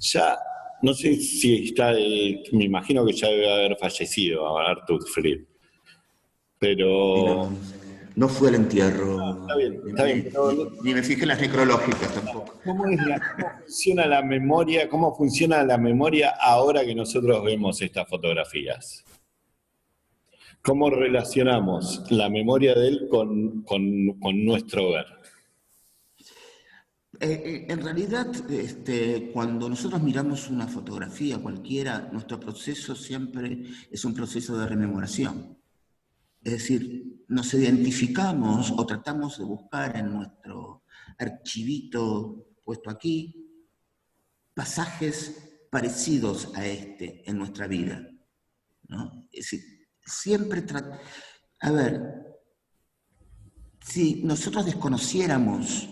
Ya, no sé si está, me imagino que ya debe haber fallecido Arthur Freed. Pero... No fue el entierro. Está bien, pero ni me fijé en las necrológicas tampoco. ¿Cómo funciona la memoria? ¿Cómo funciona la memoria ahora que nosotros vemos estas fotografías? ¿Cómo relacionamos la memoria de él con nuestro ver? En realidad, cuando nosotros miramos una fotografía cualquiera, nuestro proceso siempre es un proceso de rememoración. Es decir, nos identificamos o tratamos de buscar en nuestro archivito puesto aquí pasajes parecidos a en nuestra vida, ¿no? Es decir, siempre a ver, si nosotros desconociéramos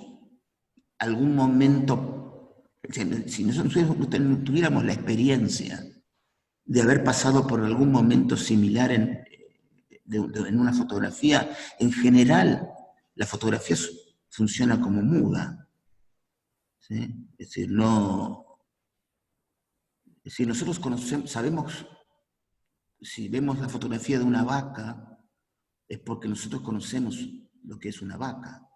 algún momento, si nosotros no tuviéramos la experiencia de haber pasado por algún momento similar en una fotografía, en general, la fotografía funciona como muda. ¿Sí? Es decir, nosotros sabemos, si vemos la fotografía de una vaca, es porque nosotros conocemos lo que es una vaca.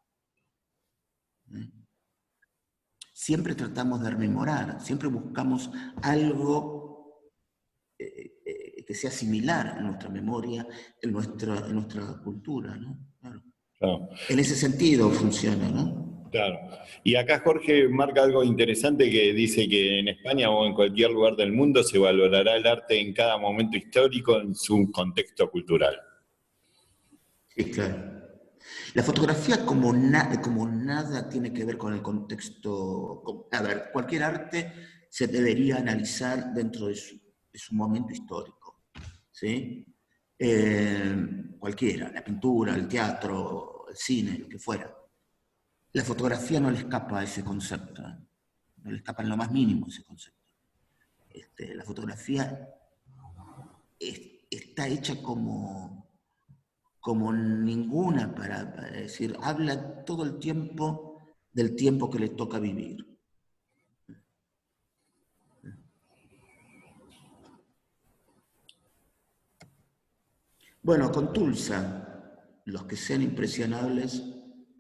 Siempre tratamos de rememorar, siempre buscamos algo que sea similar en nuestra memoria, en nuestra cultura, ¿no? Claro. En ese sentido funciona, ¿no? Claro. Y acá Jorge marca algo interesante que dice que en España o en cualquier lugar del mundo se valorará el arte en cada momento histórico en su contexto cultural. Sí, claro. La fotografía como nada tiene que ver con el contexto. A ver, cualquier arte se debería analizar dentro de su momento histórico, ¿sí? Cualquiera, la pintura, el teatro, el cine, lo que fuera. La fotografía no le escapa a ese concepto, no le escapa en lo más mínimo ese concepto. La fotografía está hecha como ninguna para decir, habla todo el tiempo del tiempo que le toca vivir. Bueno, con Tulsa, los que sean impresionables,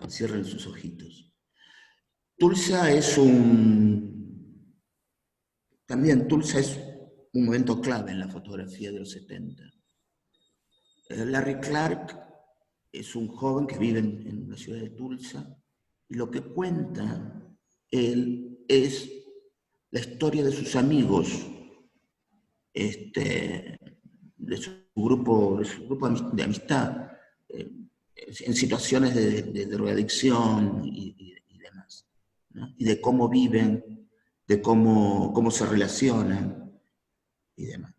cierren sus ojitos. Tulsa también Tulsa es un momento clave en la fotografía de los 70. Larry Clark es un joven que vive en la ciudad de Tulsa, y lo que cuenta él es la historia de sus amigos, de su grupo de amistad, en situaciones de drogadicción y demás, ¿no? Y de cómo viven, de cómo se relacionan y demás.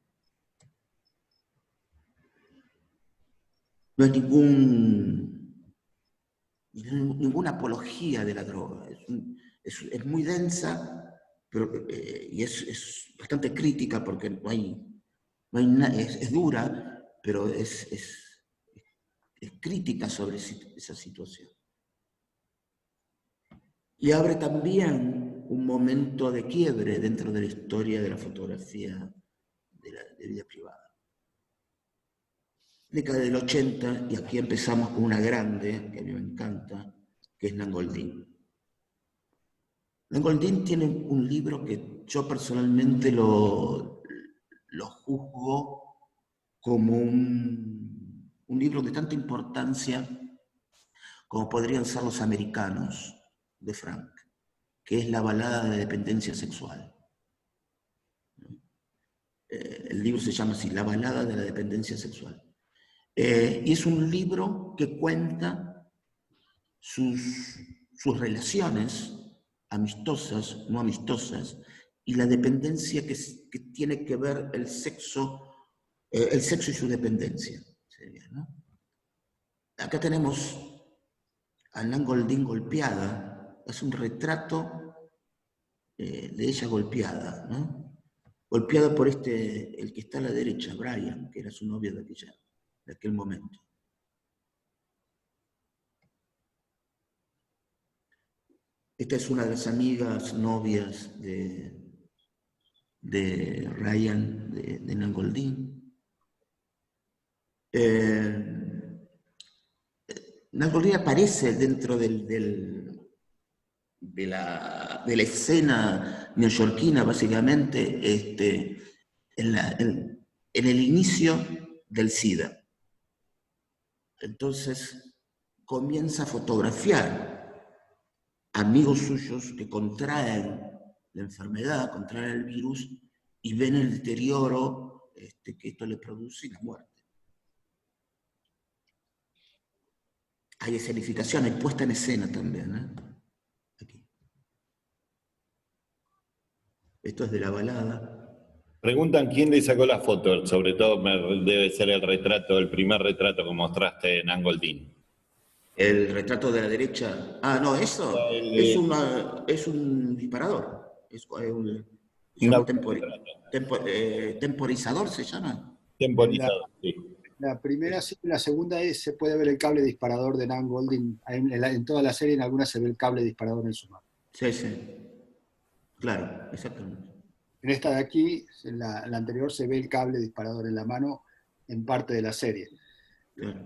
No es ninguna apología de la droga, es muy densa, pero, y es bastante crítica porque no hay es dura, pero es crítica sobre esa situación. Y abre también un momento de quiebre dentro de la historia de la fotografía de vida privada. Década del 80, y aquí empezamos con una grande, que a mí me encanta, que es Nan Goldin. Nan Goldin tiene un libro que yo personalmente lo juzgo como un libro de tanta importancia como podrían ser Los Americanos, de Frank, que es la balada de la dependencia sexual. El libro se llama así, La balada de la dependencia sexual. Y es un libro que cuenta sus relaciones amistosas, no amistosas, y la dependencia que tiene que ver el sexo y su dependencia. Sería, ¿no? Acá tenemos a Nan Goldin golpeada, es un retrato de ella golpeada, ¿no? Golpeada por el que está a la derecha, Brian, que era su novio de aquel momento. Esta es una de las amigas, novias de Ryan, de Nan Goldin. Nan Goldin aparece dentro de la escena neoyorquina, básicamente, en el inicio del SIDA. Entonces comienza a fotografiar amigos suyos que contraen la enfermedad, contraen el virus, y ven el deterioro que esto le produce y la muerte. Hay escenificación, hay puesta en escena también, ¿eh? Aquí. Esto es de la balada. Preguntan quién le sacó la foto, sobre todo debe ser el primer retrato que mostraste en Angoldín. El retrato de la derecha. Ah, no, eso es un disparador. Temporizador se llama. Temporizador, sí. La primera sí, la segunda se puede ver el cable disparador de Nan Goldin. En toda la serie, en algunas se ve el cable disparador en su mano. Sí, sí. Claro, exactamente. En esta de aquí, en la anterior, se ve el cable disparador en la mano en parte de la serie. Claro.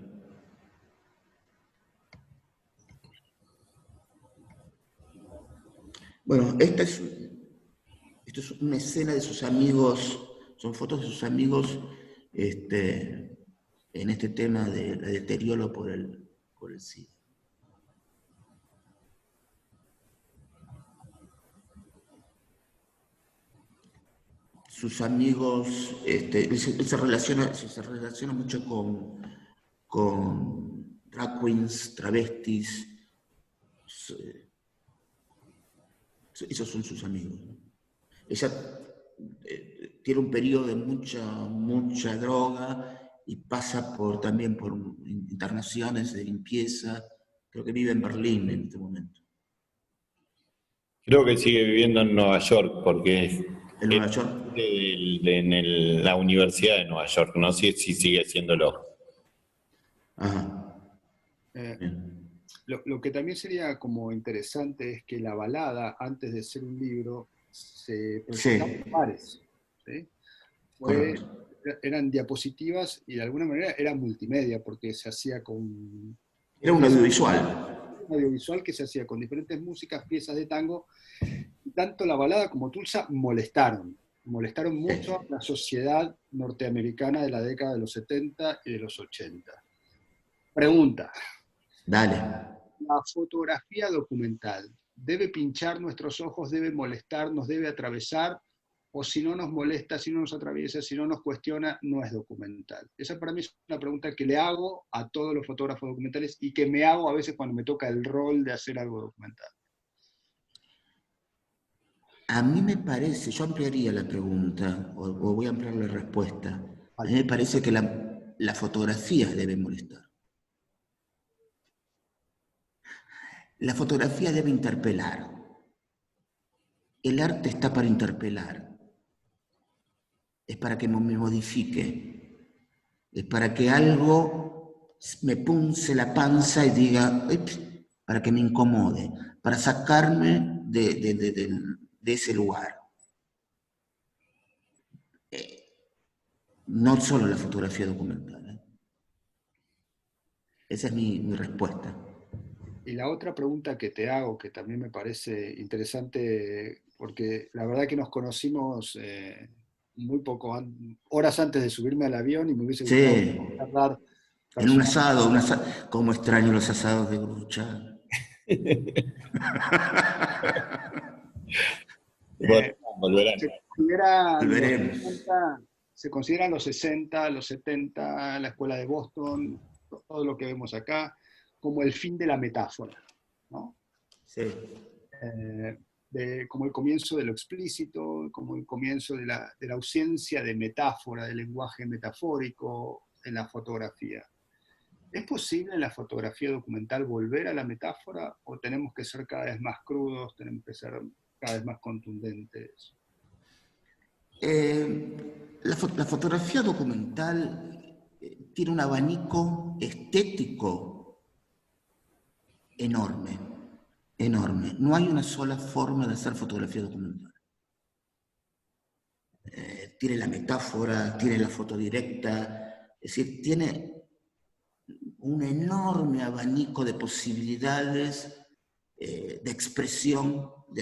Bueno, esta es una escena de sus amigos, son fotos de sus amigos en este tema de deterioro por el SIDA. Sus amigos, él se relaciona mucho con drag queens, travestis. Esos son sus amigos, ¿no? Ella tiene un periodo de mucha droga y pasa también por internaciones de limpieza. Creo que vive en Berlín en este momento. Creo que sigue viviendo en Nueva York porque en Nueva York. La Universidad de Nueva York, no sé si sigue haciéndolo. Ajá. Eh, Bien. lo que también sería como interesante es que la balada, antes de ser un libro, se proyectaba en Sí, pares, ¿sí? correcto. Eran diapositivas y de alguna manera era multimedia, porque se hacía con Era un piezas, audiovisual. un audiovisual que se hacía con diferentes músicas, piezas de tango. Y tanto la balada como Tulsa molestaron mucho a Sí. la sociedad norteamericana de la década de los 70 y de los 80. Pregunta: Dale. la fotografía documental, ¿debe pinchar nuestros ojos, debe molestarnos, debe atravesar? O si no nos molesta, si no nos atraviesa, si no nos cuestiona, no es documental. Esa para mí es una pregunta que le hago a todos los fotógrafos documentales y que me hago a veces cuando me toca el rol de hacer algo documental. A mí me parece, yo ampliaría la pregunta, o voy a ampliar la respuesta. A mí Vale. me parece que la fotografía debe molestar. La fotografía debe interpelar. El arte está para interpelar. Es para que me modifique. Es para que algo me punce la panza y diga, "Ups", para que me incomode, para sacarme de ese lugar. No solo la fotografía documental. Esa es mi respuesta. Y la otra pregunta que te hago, que también me parece interesante, porque la verdad que nos conocimos muy poco, horas antes de subirme al avión y me hubiese gustado Sí, charlar en personalmente. un asado, como extraño los asados de Grucha. Eh, Volverán. se consideran los Volveremos. 60, se consideran los 60, los 70, la escuela de Boston, todo lo que vemos acá, como el fin de la metáfora, ¿no? Sí. Como el comienzo de lo explícito, como el comienzo de la ausencia de metáfora, de lenguaje metafórico en la fotografía. ¿Es posible en la fotografía documental volver a la metáfora o tenemos que ser cada vez más crudos, tenemos que ser cada vez más contundentes? La fotografía documental tiene un abanico estético enorme, enorme. No hay una sola forma de hacer fotografía documental. Tiene la metáfora, tiene la foto directa, es decir, tiene un enorme abanico de posibilidades de expresión de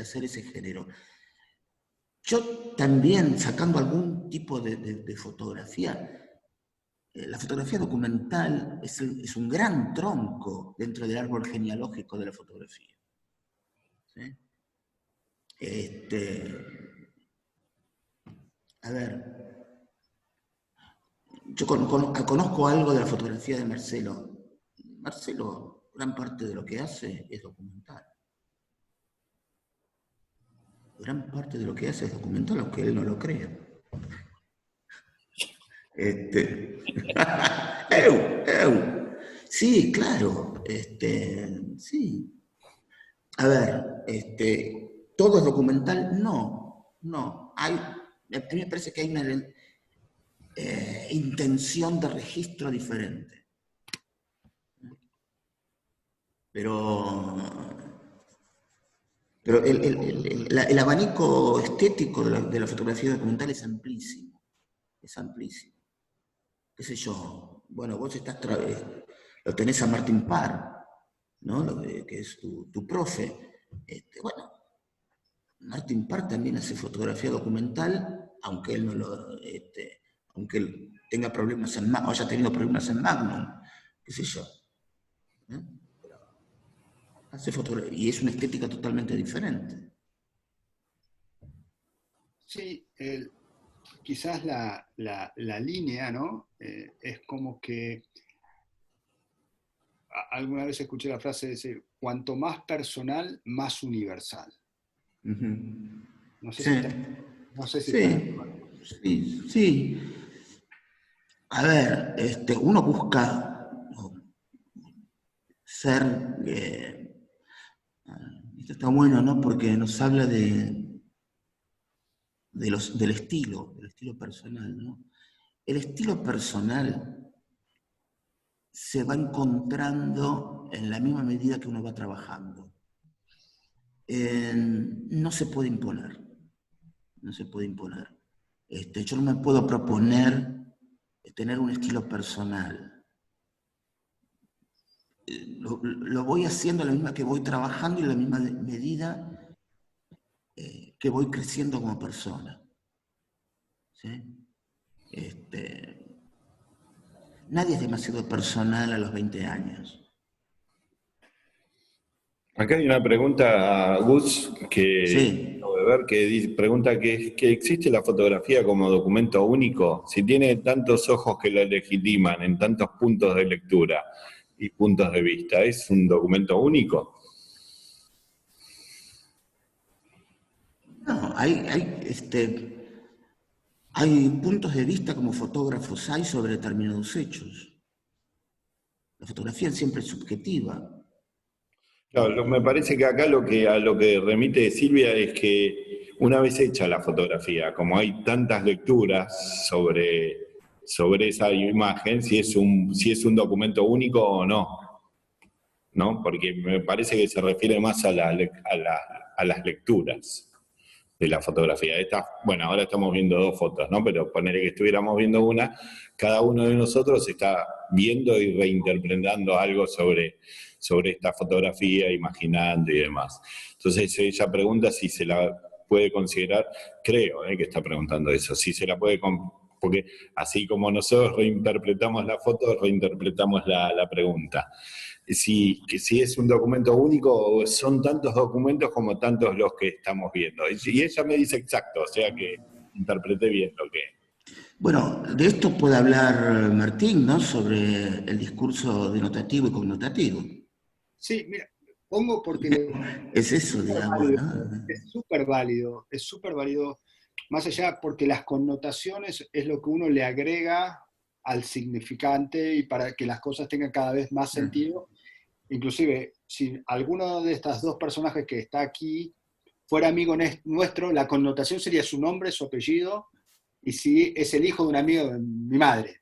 hacer ese género. Yo también, sacando algún tipo de fotografía, la fotografía documental es un gran tronco dentro del árbol genealógico de la fotografía. ¿Sí? A ver, yo conozco algo de la fotografía de Marcelo. Marcelo, gran parte de lo que hace es documental. Gran parte de lo que hace es documental, aunque él no lo crea. ¡Eu! Sí, claro. Sí. A ver, ¿todo es documental? No, no. A mí me parece que hay una intención de registro diferente. Pero el abanico estético de la fotografía documental es amplísimo. Es amplísimo. Qué sé yo. Bueno, vos lo tenés a Martin Parr, ¿no? Que es tu profe. Bueno, Martin Parr también hace fotografía documental, aunque él no lo, aunque él tenga problemas o haya tenido problemas en Magnum, qué sé yo. ¿Eh? Hace fotografía y es una estética totalmente diferente. Sí, quizás la línea, ¿no? Es como que alguna vez escuché la frase de decir, cuanto más personal, más universal. No sé Sí, si está, no sé si estás de sí, acuerdo. sí, sí. A ver, uno busca ser, Esto está bueno, ¿no? Porque nos habla del estilo personal, ¿no? El estilo personal se va encontrando en la misma medida que uno va trabajando. No se puede imponer, no se puede imponer. Yo no me puedo proponer tener un estilo personal. Lo voy haciendo a la misma que voy trabajando y a la misma medida que voy creciendo como persona. ¿Sí? Nadie es demasiado personal a los 20 años. Acá hay una pregunta, Gus, que Sí. acabo de ver, pregunta que existe la fotografía como documento único. Si tiene tantos ojos que lo legitiman en tantos puntos de lectura y puntos de vista, ¿es un documento único? No, hay puntos de vista como fotógrafos hay sobre determinados hechos. La fotografía siempre es subjetiva. Claro, me parece que acá a lo que remite Silvia es que una vez hecha la fotografía, como hay tantas lecturas sobre esa imagen, si es un documento único o no, ¿no? Porque me parece que se refiere más a las lecturas de la fotografía. Bueno, ahora estamos viendo dos fotos, ¿no? Pero ponerle que estuviéramos viendo una, cada uno de nosotros está viendo y reinterpretando algo sobre esta fotografía, imaginando y demás. Entonces ella pregunta si se la puede considerar, creo que está preguntando eso, si se la puede, porque así como nosotros reinterpretamos la foto, reinterpretamos la pregunta. Si es un documento único o son tantos documentos como tantos los que estamos viendo. Y ella me dice exacto, o sea que interpreté bien lo que... Bueno, de esto puede hablar Martín, ¿no? Sobre el discurso denotativo y connotativo. Sí, mira, pongo porque Es eso, digamos, válido, ¿no? es súper válido, más allá porque las connotaciones es lo que uno le agrega al significante y para que las cosas tengan cada vez más sentido. Inclusive, si alguno de estas dos personajes que está aquí fuera amigo nuestro, la connotación sería su nombre, su apellido, y si es el hijo de un amigo de mi madre.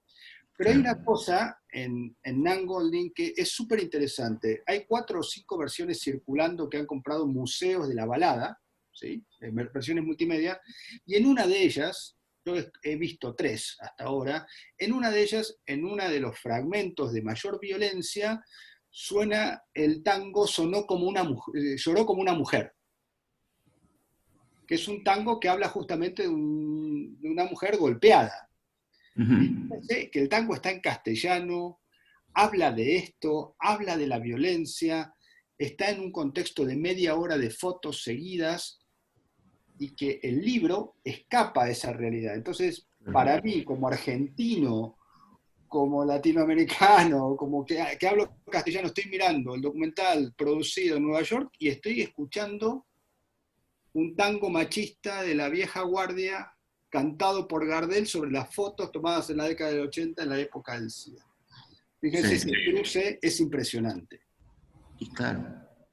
Pero hay una cosa en Nan Goldin que es súper interesante. Hay 4 o 5 versiones circulando que han comprado museos de la balada, ¿sí? Versiones multimedia, y en una de ellas, yo he visto 3 hasta ahora, en una de ellas, en uno de los fragmentos de mayor violencia, suena el tango Lloró como una mujer, que es un tango que habla justamente de una mujer golpeada. Fíjense que el tango está en castellano, habla de esto, habla de la violencia, está en un contexto de media hora de fotos seguidas y que el libro escapa a esa realidad. Entonces, para mí, como argentino, como latinoamericano, como que hablo castellano, estoy mirando el documental producido en Nueva York y estoy escuchando un tango machista de la vieja guardia cantado por Gardel sobre las fotos tomadas en la década del 80 en la época del SIDA. Fíjense, ese cruce es impresionante. Y claro.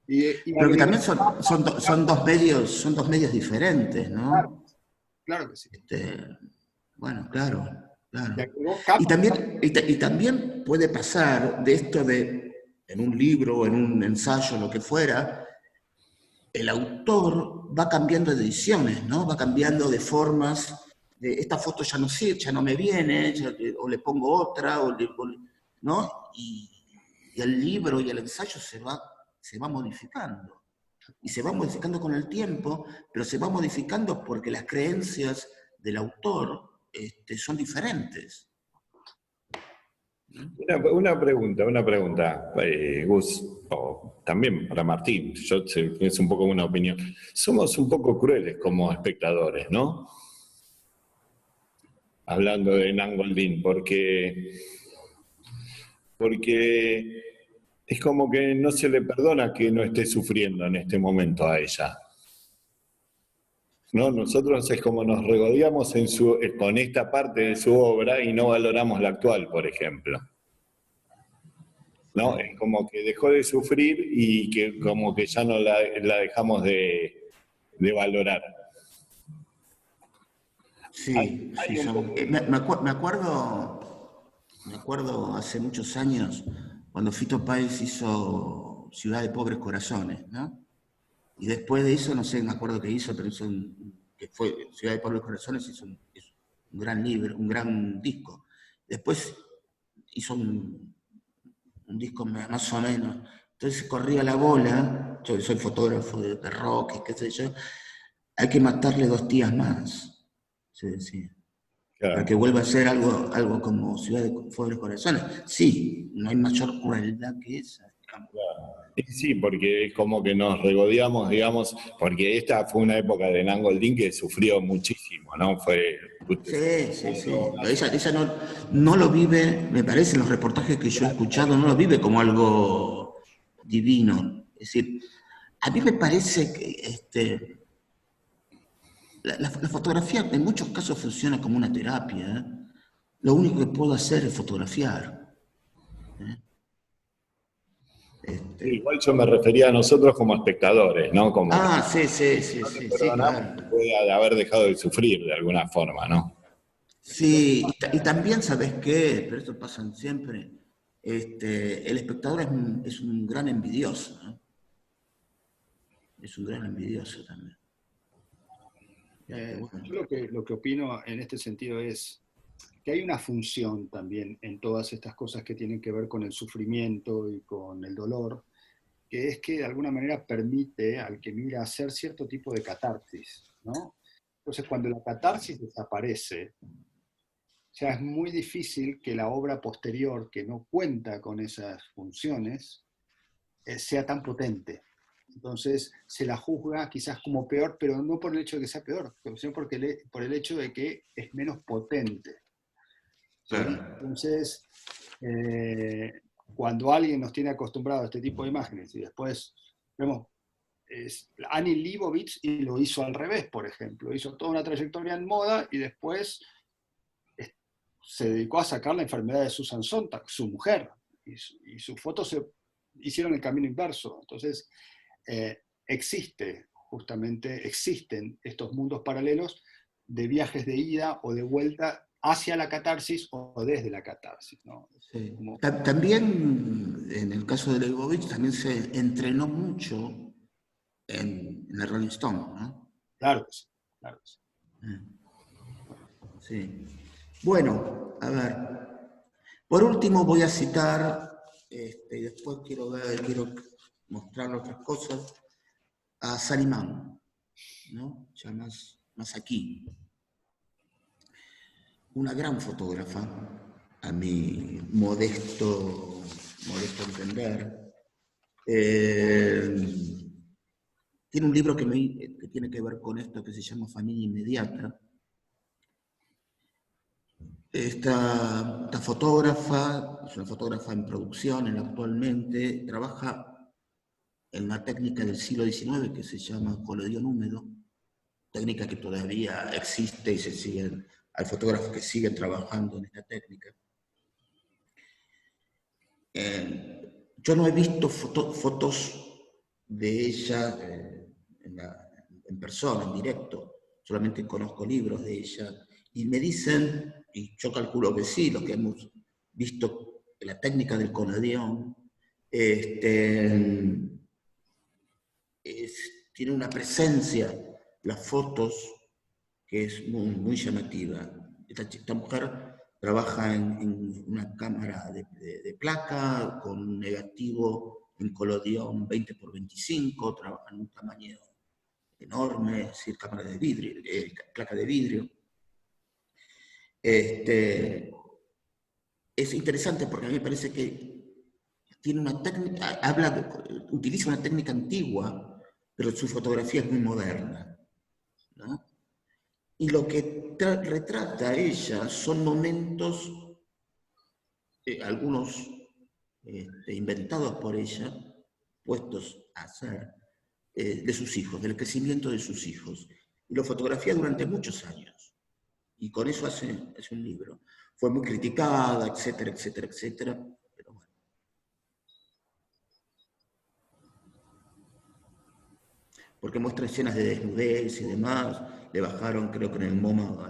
Y Pero que también son dos medios diferentes, ¿no? Claro que sí. Bueno, claro. Y Y también puede pasar de esto en un libro, en un ensayo, lo que fuera, el autor va cambiando de ediciones, ¿no? Va cambiando de formas. Esta foto ya no sirve, ya no me viene, o le pongo otra, ¿no? Y el libro y el ensayo se va modificando. Y se va modificando con el tiempo, pero se va modificando porque las creencias del autor son diferentes. Una pregunta, Gus, o también para Martín, es un poco una opinión. Somos un poco crueles como espectadores, ¿no? Hablando de Nan Goldin, porque es como que no se le perdona que no esté sufriendo en este momento a ella. ¿No? Nosotros es como nos regodeamos con esta parte de su obra y no valoramos la actual, por ejemplo. ¿no? Es como que dejó de sufrir y que como que ya no la dejamos de valorar. Sí, sí, me acuerdo hace muchos años cuando Fito Páez hizo Ciudad de Pobres Corazones, ¿no? Y después de eso, no sé, me acuerdo que hizo, pero que fue Ciudad de Pobres Corazones, hizo un gran libro, un gran disco. Después hizo un disco más o menos. Entonces corría la bola, yo soy fotógrafo de rock y qué sé yo, hay que matarle 2 días más, se decía, para Claro. que vuelva a ser algo como Ciudad de Pobres Corazones. Sí, no hay mayor crueldad que esa, digamos. Y sí, porque es como que nos regodeamos, digamos, porque esta fue una época de Nan Goldín que sufrió muchísimo, ¿no? Sí, sí, sí. Ella no lo vive, me parece, en los reportajes que yo he escuchado, no lo vive como algo divino. Es decir, a mí me parece que la fotografía en muchos casos funciona como una terapia. ¿Eh? Lo único que puedo hacer es fotografiar. ¿Eh? Igual yo me refería a nosotros como espectadores, ¿no? Como que Sí, sí, sí, no le sí, sí, perdonamos claro. que puede haber dejado de sufrir de alguna forma, ¿no? Sí, y también, ¿sabes qué? Pero esto pasa siempre. El espectador es un gran envidioso, ¿no? Es un gran envidioso también. Bueno. Yo lo que opino en este sentido es que hay una función también en todas estas cosas que tienen que ver con el sufrimiento y con el dolor, que es que de alguna manera permite al que mira hacer cierto tipo de catarsis, ¿no? Entonces, cuando la catarsis desaparece, ya es muy difícil que la obra posterior, que no cuenta con esas funciones, sea tan potente. Entonces se la juzga quizás como peor, pero no por el hecho de que sea peor, sino por el hecho de que es menos potente. ¿Sí? Claro. Entonces, cuando alguien nos tiene acostumbrado a este tipo de imágenes y después vemos Annie Leibovitz y lo hizo al revés, por ejemplo, hizo toda una trayectoria en moda y después se dedicó a sacar la enfermedad de Susan Sontag, su mujer, y sus fotos se hicieron el camino inverso. Entonces, existen estos mundos paralelos de viajes de ida o de vuelta hacia la catarsis o desde la catarsis, ¿no? Sí. Como, También, en el caso de Leibovitz, también se entrenó mucho en el Rolling Stone, ¿no? claro que sí, claro que sí. Sí. Bueno, a ver. Por último voy a citar, y después quiero mostrar otras cosas, a Salimán, ¿no? Ya más aquí. Una gran fotógrafa, a mi modesto entender. Tiene un libro que tiene que ver con esto que se llama Familia Inmediata. Esta fotógrafa, es una fotógrafa en producción actualmente, trabaja en una técnica del siglo XIX que se llama colodión húmedo, técnica que todavía existe y hay fotógrafos que siguen trabajando en esta técnica. Yo no he visto fotos de ella en persona, en directo, solamente conozco libros de ella, y me dicen, y yo calculo que sí, los que hemos visto la técnica del colodión, tiene una presencia, las fotos, que es muy llamativa. Esta mujer trabaja en una cámara de placa con un negativo en colodión 20x25, trabaja en un tamaño enorme, es decir, cámara de vidrio, placa de vidrio. Es interesante porque a mí me parece que tiene una técnica, utiliza una técnica antigua, pero su fotografía es muy moderna, ¿no? Y lo que retrata ella son momentos, algunos inventados por ella, puestos a hacer, de sus hijos, del crecimiento de sus hijos. Y lo fotografía durante muchos años. Y con eso hace un libro. Fue muy criticada, etcétera, etcétera, etcétera. Pero bueno. porque muestra escenas de desnudez y demás. Le bajaron, creo que en el MoMA,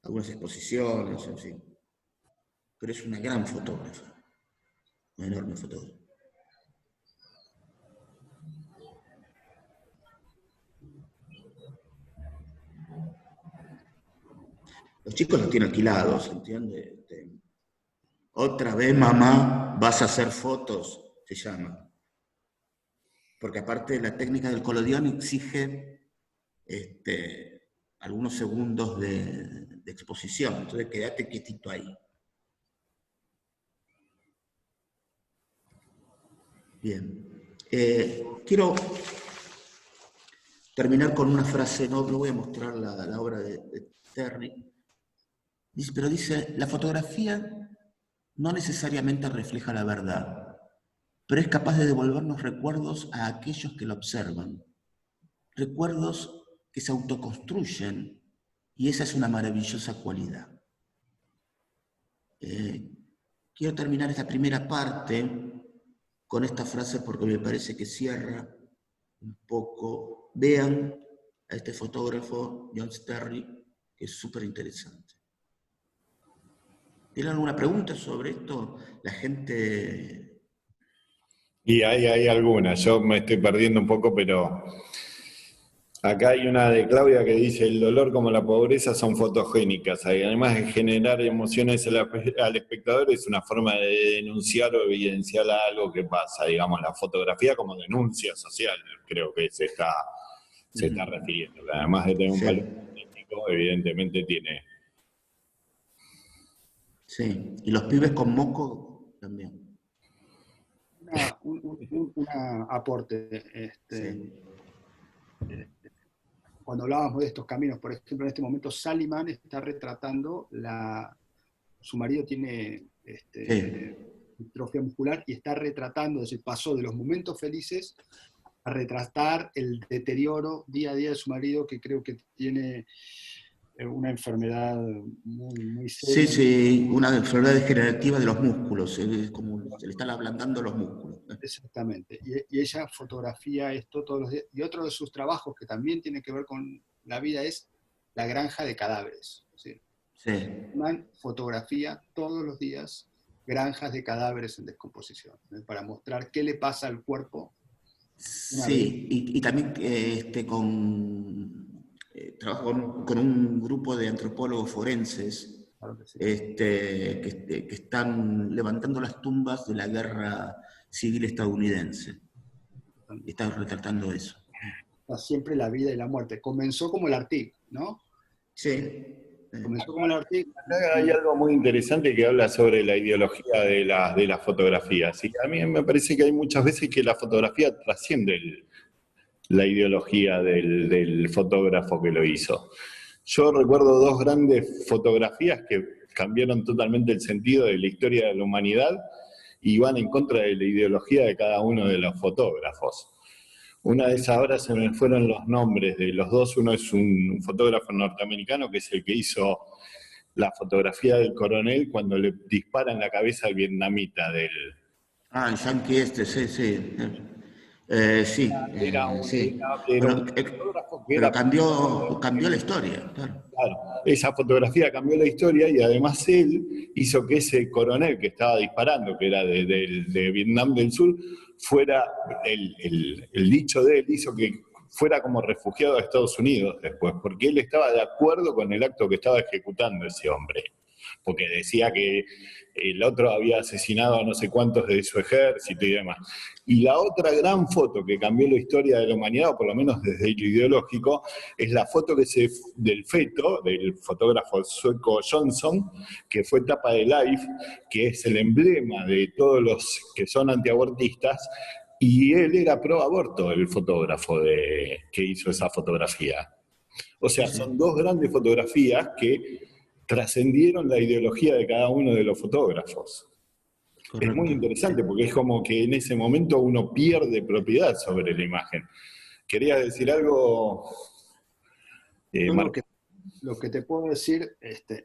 algunas exposiciones, en fin. Pero es una gran fotógrafa, una enorme fotógrafa. Los chicos los tienen alquilados, ¿entiendes? Otra vez, mamá, vas a hacer fotos, se llama. Porque aparte la técnica del collodion exige algunos segundos de exposición, entonces quédate quietito ahí. Bien. Quiero terminar con una frase, no voy a mostrar la obra de Terry, pero dice, la fotografía no necesariamente refleja la verdad, pero es capaz de devolvernos recuerdos a aquellos que la observan. Recuerdos que se autoconstruyen, y esa es una maravillosa cualidad. Quiero terminar esta primera parte con esta frase porque me parece que cierra un poco. Vean a este fotógrafo, John Terry, que es súper interesante. ¿Tienen alguna pregunta sobre esto? La gente... Y hay algunas, yo me estoy perdiendo un poco, pero acá hay una de Claudia que dice, el dolor como la pobreza son fotogénicas, y además de generar emociones al espectador, es una forma de denunciar o evidenciar algo que pasa, digamos, la fotografía como denuncia social, creo que se está refiriendo, que además de tener un valor político, evidentemente tiene... Sí, y los pibes con moco también. Un aporte. Sí. Cuando hablábamos de estos caminos, por ejemplo, en este momento Saliman está retratando su marido tiene distrofia muscular y está retratando, es decir, pasó de los momentos felices a retratar el deterioro día a día de su marido, que creo que tiene una enfermedad muy seria. Sí, una enfermedad degenerativa de los músculos, como se le están ablandando los músculos. Exactamente. Y ella fotografía esto todos los días. Y otro de sus trabajos que también tiene que ver con la vida es la granja de cadáveres. ¿Sí? Fotografía todos los días granjas de cadáveres en descomposición, para mostrar qué le pasa al cuerpo. Sí, y también trabajo con un grupo de antropólogos forenses, claro que, sí, que están levantando las tumbas de la guerra civil estadounidense. Están retratando eso. Siempre la vida y la muerte. Comenzó como el Artig, ¿no? Sí. Comenzó como el Artig. Hay algo muy interesante que habla sobre la ideología de las fotografías. Y a mí me parece que hay muchas veces que la fotografía trasciende la ideología del fotógrafo que lo hizo. Yo recuerdo dos grandes fotografías que cambiaron totalmente el sentido de la historia de la humanidad y van en contra de la ideología de cada uno de los fotógrafos. Una de esas ahora se me fueron los nombres de los dos. Uno es un fotógrafo norteamericano que es el que hizo la fotografía del coronel cuando le disparan la cabeza al vietnamita del... El yankee sí. Sí. Pero cambió la historia. Claro, esa fotografía cambió la historia y además él hizo que ese coronel que estaba disparando, que era de Vietnam del Sur, fuera, el dicho de él hizo que fuera como refugiado a Estados Unidos después, porque él estaba de acuerdo con el acto que estaba ejecutando ese hombre, porque decía que el otro había asesinado a no sé cuántos de su ejército y demás. Y la otra gran foto que cambió la historia de la humanidad, o por lo menos desde lo ideológico, es la foto del feto, del fotógrafo sueco Johnson, que fue tapa de Life, que es el emblema de todos los que son antiabortistas, y él era pro aborto, el fotógrafo que hizo esa fotografía. O sea, son dos grandes fotografías que trascendieron la ideología de cada uno de los fotógrafos. Correcto. Es muy interesante porque es como que en ese momento uno pierde propiedad sobre la imagen. ¿Querías decir algo, Marco? Lo que te puedo decir,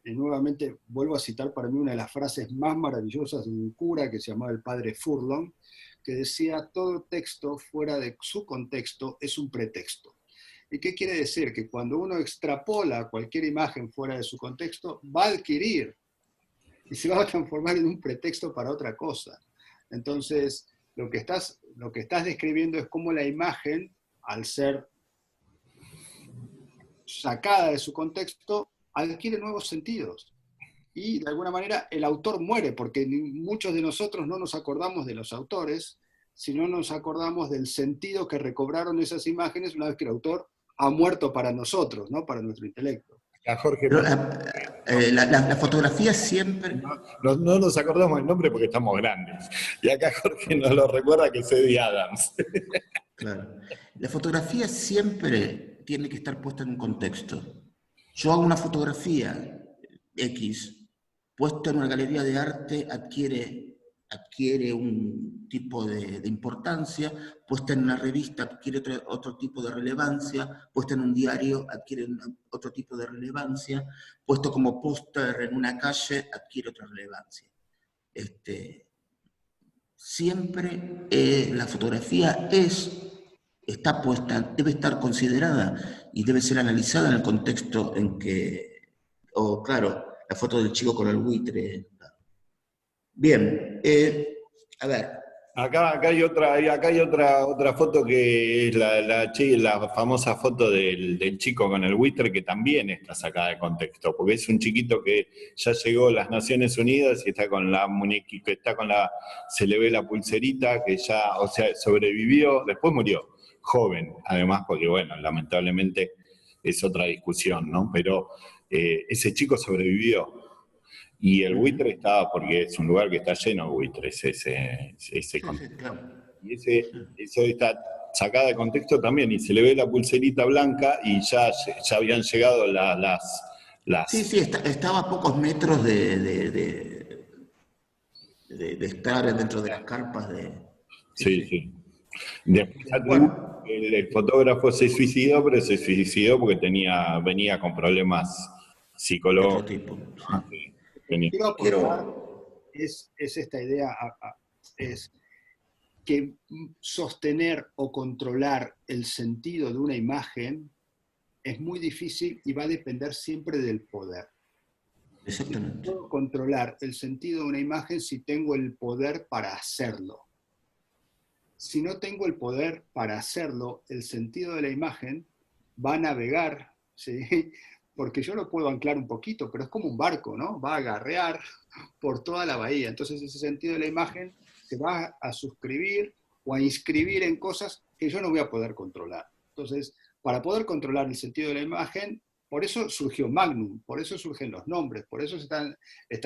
y nuevamente vuelvo a citar para mí una de las frases más maravillosas de un cura que se llamaba el padre Furlong, que decía todo texto fuera de su contexto es un pretexto. ¿Y qué quiere decir? Que cuando uno extrapola cualquier imagen fuera de su contexto, va a adquirir y se va a transformar en un pretexto para otra cosa. Entonces, lo que estás describiendo es cómo la imagen, al ser sacada de su contexto, adquiere nuevos sentidos. Y de alguna manera el autor muere, porque muchos de nosotros no nos acordamos de los autores, sino nos acordamos del sentido que recobraron esas imágenes una vez que el autor ha muerto para nosotros, ¿no? Para nuestro intelecto. A Jorge, Pero la fotografía siempre... no nos acordamos el nombre porque estamos grandes. Y acá Jorge nos lo recuerda que es Eddie Adams. Claro. La fotografía siempre tiene que estar puesta en un contexto. Yo hago una fotografía X, puesta en una galería de arte, adquiere un tipo de importancia, puesta en una revista adquiere otro tipo de relevancia, puesta en un diario adquiere otro tipo de relevancia, puesto como póster en una calle adquiere otra relevancia. Siempre la fotografía está puesta, debe estar considerada y debe ser analizada en el contexto en que, o claro, la foto del chico con el buitre. Bien, a ver. Acá hay otra foto que es la famosa foto del chico con el buitre, que también está sacada de contexto, porque es un chiquito que ya llegó a las Naciones Unidas y está con la muñequita, se le ve la pulserita, que ya, o sea, sobrevivió, después murió, joven, además, porque bueno, lamentablemente es otra discusión, ¿no? Pero ese chico sobrevivió. Y el buitre estaba, porque es un lugar que está lleno de buitres, ese contexto. Claro. Y eso está sacado de contexto también, y se le ve la pulserita blanca y ya habían llegado Sí, estaba a pocos metros de estar dentro de las carpas de... Sí. Después Bueno, el fotógrafo se suicidó, pero se suicidó porque venía con problemas de otro psicológicos. tipo. Sí, Lo que venía. quiero aportar Quiero... es esta idea, es que sostener o controlar el sentido de una imagen es muy difícil y va a depender siempre del poder. Exactamente. Puedo controlar el sentido de una imagen si tengo el poder para hacerlo. Si no tengo el poder para hacerlo, el sentido de la imagen va a navegar, ¿sí? Porque yo lo puedo anclar un poquito, pero es como un barco, ¿no? Va a agarrear por toda la bahía. Entonces ese sentido de la imagen se va a suscribir o a inscribir en cosas que yo no voy a poder controlar. Entonces, para poder controlar el sentido de la imagen, por eso surgió Magnum, por eso surgen los nombres, por eso está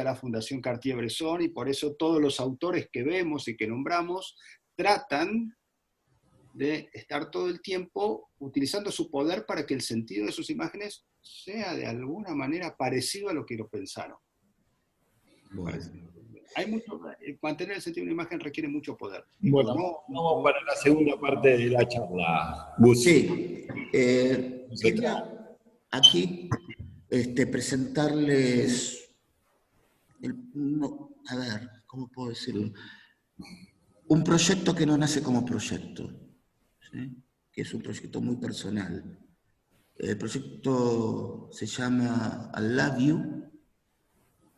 la Fundación Cartier-Bresson y por eso todos los autores que vemos y que nombramos tratan de estar todo el tiempo utilizando su poder para que el sentido de sus imágenes sea de alguna manera parecido a lo que lo pensaron. Bueno. Mantener el sentido de una imagen requiere mucho poder. Bueno, vamos para la segunda parte de la charla. Gus. Sí, quería aquí presentarles, a ver, ¿cómo puedo decirlo? Un proyecto que no nace como proyecto, ¿sí? Que es un proyecto muy personal. El proyecto se llama I Love You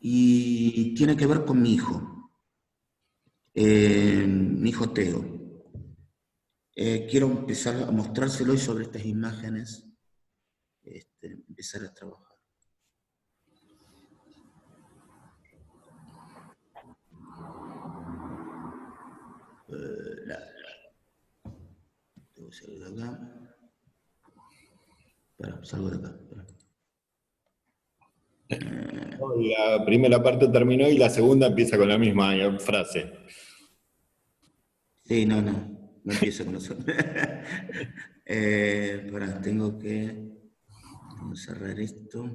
y tiene que ver con mi hijo Teo. Quiero empezar a mostrárselo y sobre estas imágenes empezar a trabajar. Debo salir de acá. Espera, salgo de acá. La primera parte terminó y la segunda empieza con la misma frase. Sí, no empiezo con eso. Tengo que cerrar esto.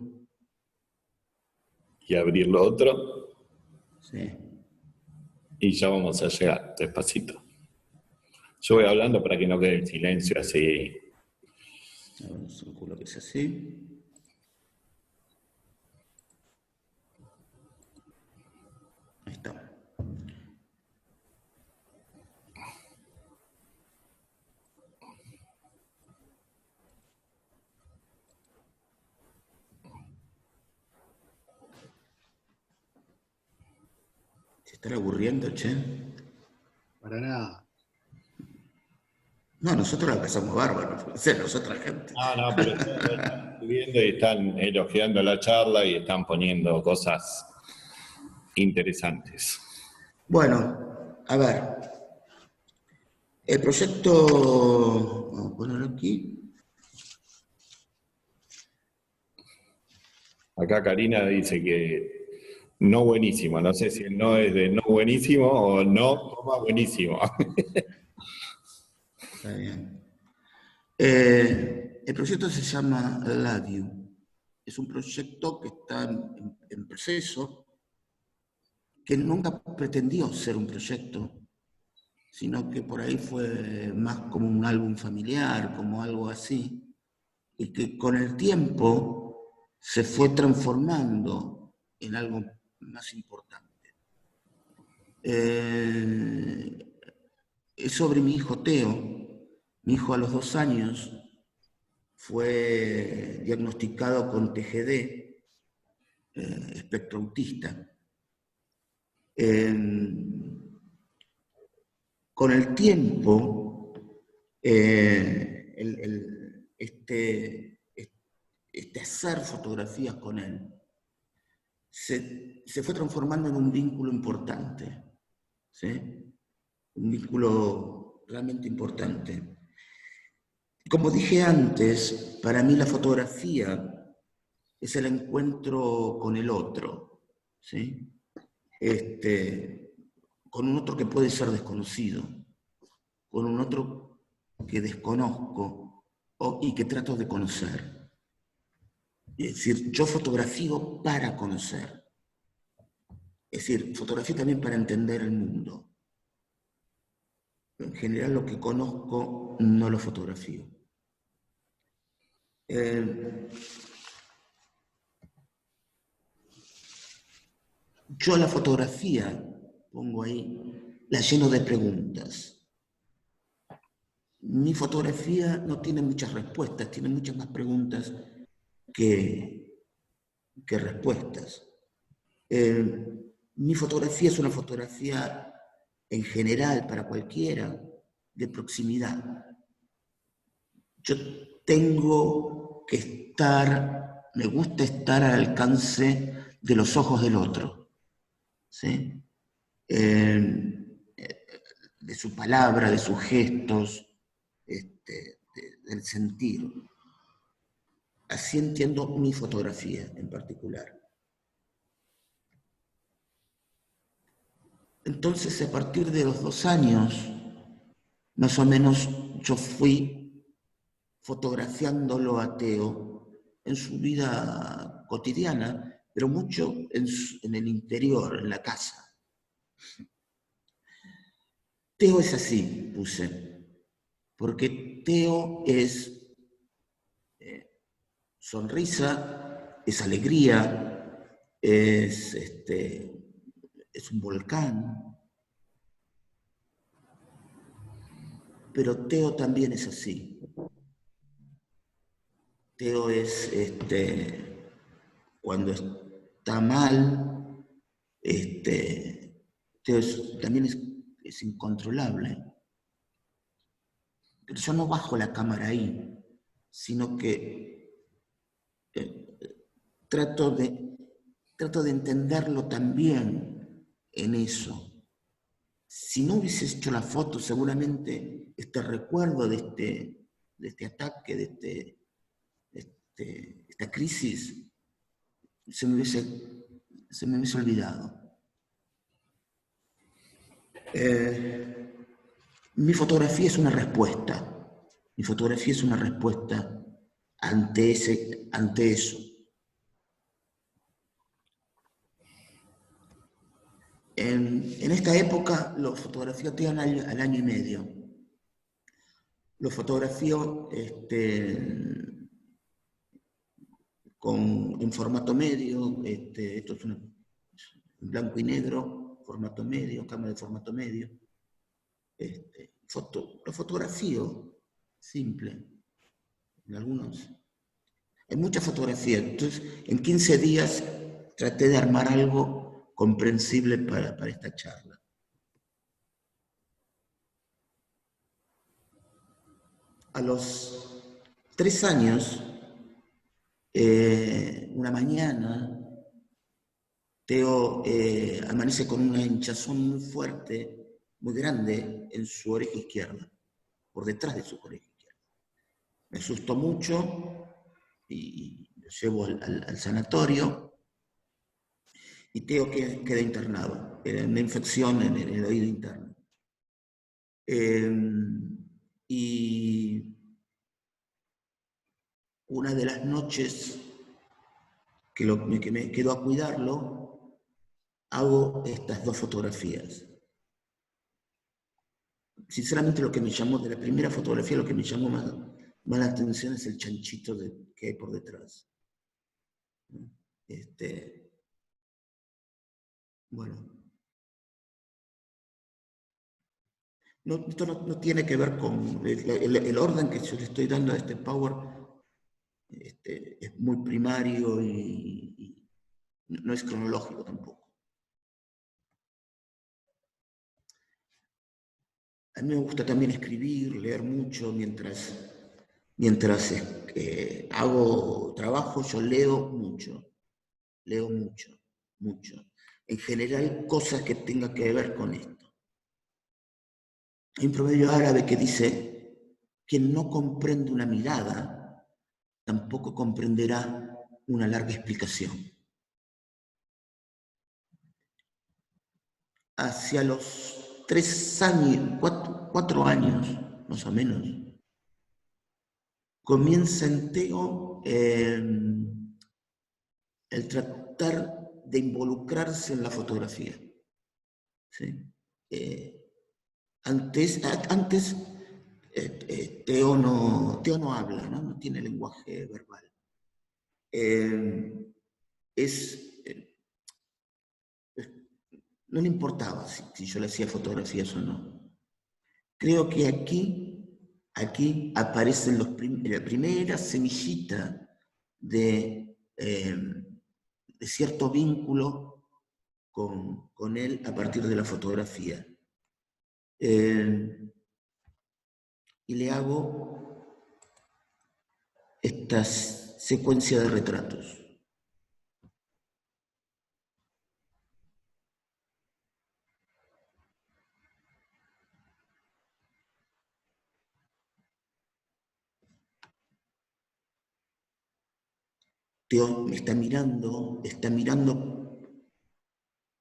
Y abrir lo otro. Sí. Y ya vamos a llegar, despacito. Yo voy hablando para que no quede el silencio así. Vamos a un que es así. Ahí está. ¿Están aburriendo, che? Para nada. No, nosotros la pasamos bárbaro, o sea, nosotros gente. No, pero están viendo y están elogiando la charla y están poniendo cosas interesantes. Bueno, a ver. El proyecto, vamos a ponerlo aquí. Acá Karina dice que no buenísimo. No sé si el no es de no buenísimo o no, coma buenísimo. Está bien. El proyecto se llama Love You. Es un proyecto que está en proceso, que nunca pretendió ser un proyecto, sino que por ahí fue más como un álbum familiar, como algo así, y que con el tiempo se fue transformando en algo más importante. Es sobre mi hijo Teo. Mi hijo a los 2 años fue diagnosticado con TGD, espectro autista. Con el tiempo, este hacer fotografías con él se fue transformando en un vínculo importante, ¿sí? Un vínculo realmente importante. Como dije antes, para mí la fotografía es el encuentro con el otro, ¿sí? Con un otro que puede ser desconocido, con un otro que desconozco y que trato de conocer. Es decir, yo fotografío para conocer. Es decir, fotografío también para entender el mundo. En general lo que conozco no lo fotografío. Yo la fotografía, pongo ahí, la lleno de preguntas. Mi fotografía no tiene muchas respuestas, tiene muchas más preguntas que respuestas. Mi fotografía es una fotografía en general para cualquiera de proximidad. Yo tengo que estar, me gusta estar al alcance de los ojos del otro, ¿sí? De su palabra, de sus gestos, del sentir. Así entiendo mi fotografía en particular. Entonces, a partir de los 2 años, más o menos, yo fui fotografiándolo a Teo en su vida cotidiana, pero mucho en el interior, en la casa. Teo es así, puse, porque Teo es sonrisa, es alegría, es un volcán. Pero Teo también es así. Teo es, cuando está mal, Teo también es incontrolable. Pero yo no bajo la cámara ahí, sino que trato de entenderlo también en eso. Si no hubiese hecho la foto, seguramente este recuerdo de este ataque, de esta crisis, se me hubiese olvidado. Mi fotografía es una respuesta. Mi fotografía es una respuesta ante eso. En esta época lo fotografío al año y medio. Lo fotografío en formato medio, esto es en blanco y negro, formato medio, cámara de formato medio. Lo fotografío simple. Hay muchas fotografías. Entonces, en 15 días traté de armar algo comprensible para esta charla. A los 3 años, una mañana, Teo amanece con una hinchazón muy fuerte, muy grande, en su oreja izquierda, por detrás de su oreja izquierda. Me asustó mucho y lo llevo al sanatorio y Teo queda internado. Era una infección en el oído interno. Y una de las noches que me quedo a cuidarlo, hago estas 2 fotografías. Sinceramente, lo que me llamó, de la primera fotografía, lo que me llamó más la atención es el chanchito que hay por detrás. Bueno. Esto no tiene que ver con el orden que yo le estoy dando a este Power. Es muy primario y no es cronológico tampoco. A mí me gusta también escribir, leer mucho mientras hago trabajo. Yo leo mucho, mucho. En general, cosas que tengan que ver con esto. Hay un proverbio árabe que dice: quien no comprende una mirada, tampoco comprenderá una larga explicación. Hacia los 3 años, 4 años, más o menos, comienza en Teo el tratar de involucrarse en la fotografía. ¿Sí? Antes Teo no habla, ¿no? Tiene lenguaje verbal. No le importaba si yo le hacía fotografías o no. Creo que aquí aparecen la primera semillita de cierto vínculo con él a partir de la fotografía. Y le hago esta secuencia de retratos. Teo me está mirando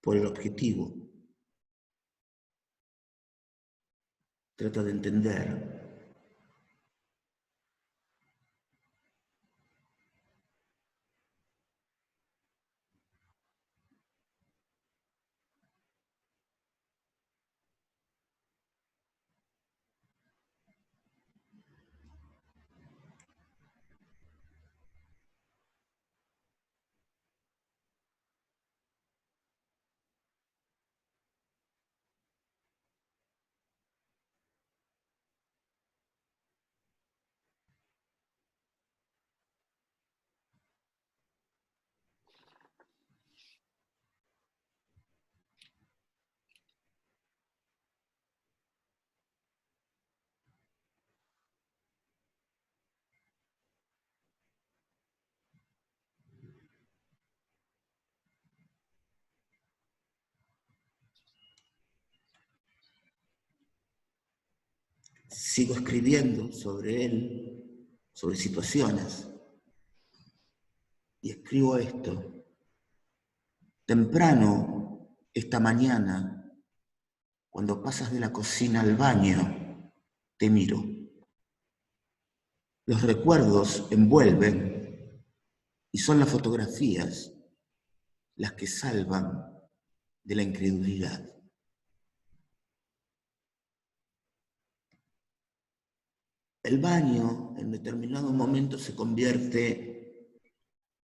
por el objetivo. Trata de entender. Sigo escribiendo sobre él, sobre situaciones, y escribo esto. Temprano, esta mañana, cuando pasas de la cocina al baño, te miro. Los recuerdos envuelven y son las fotografías las que salvan de la incredulidad. El baño en determinado momento se convierte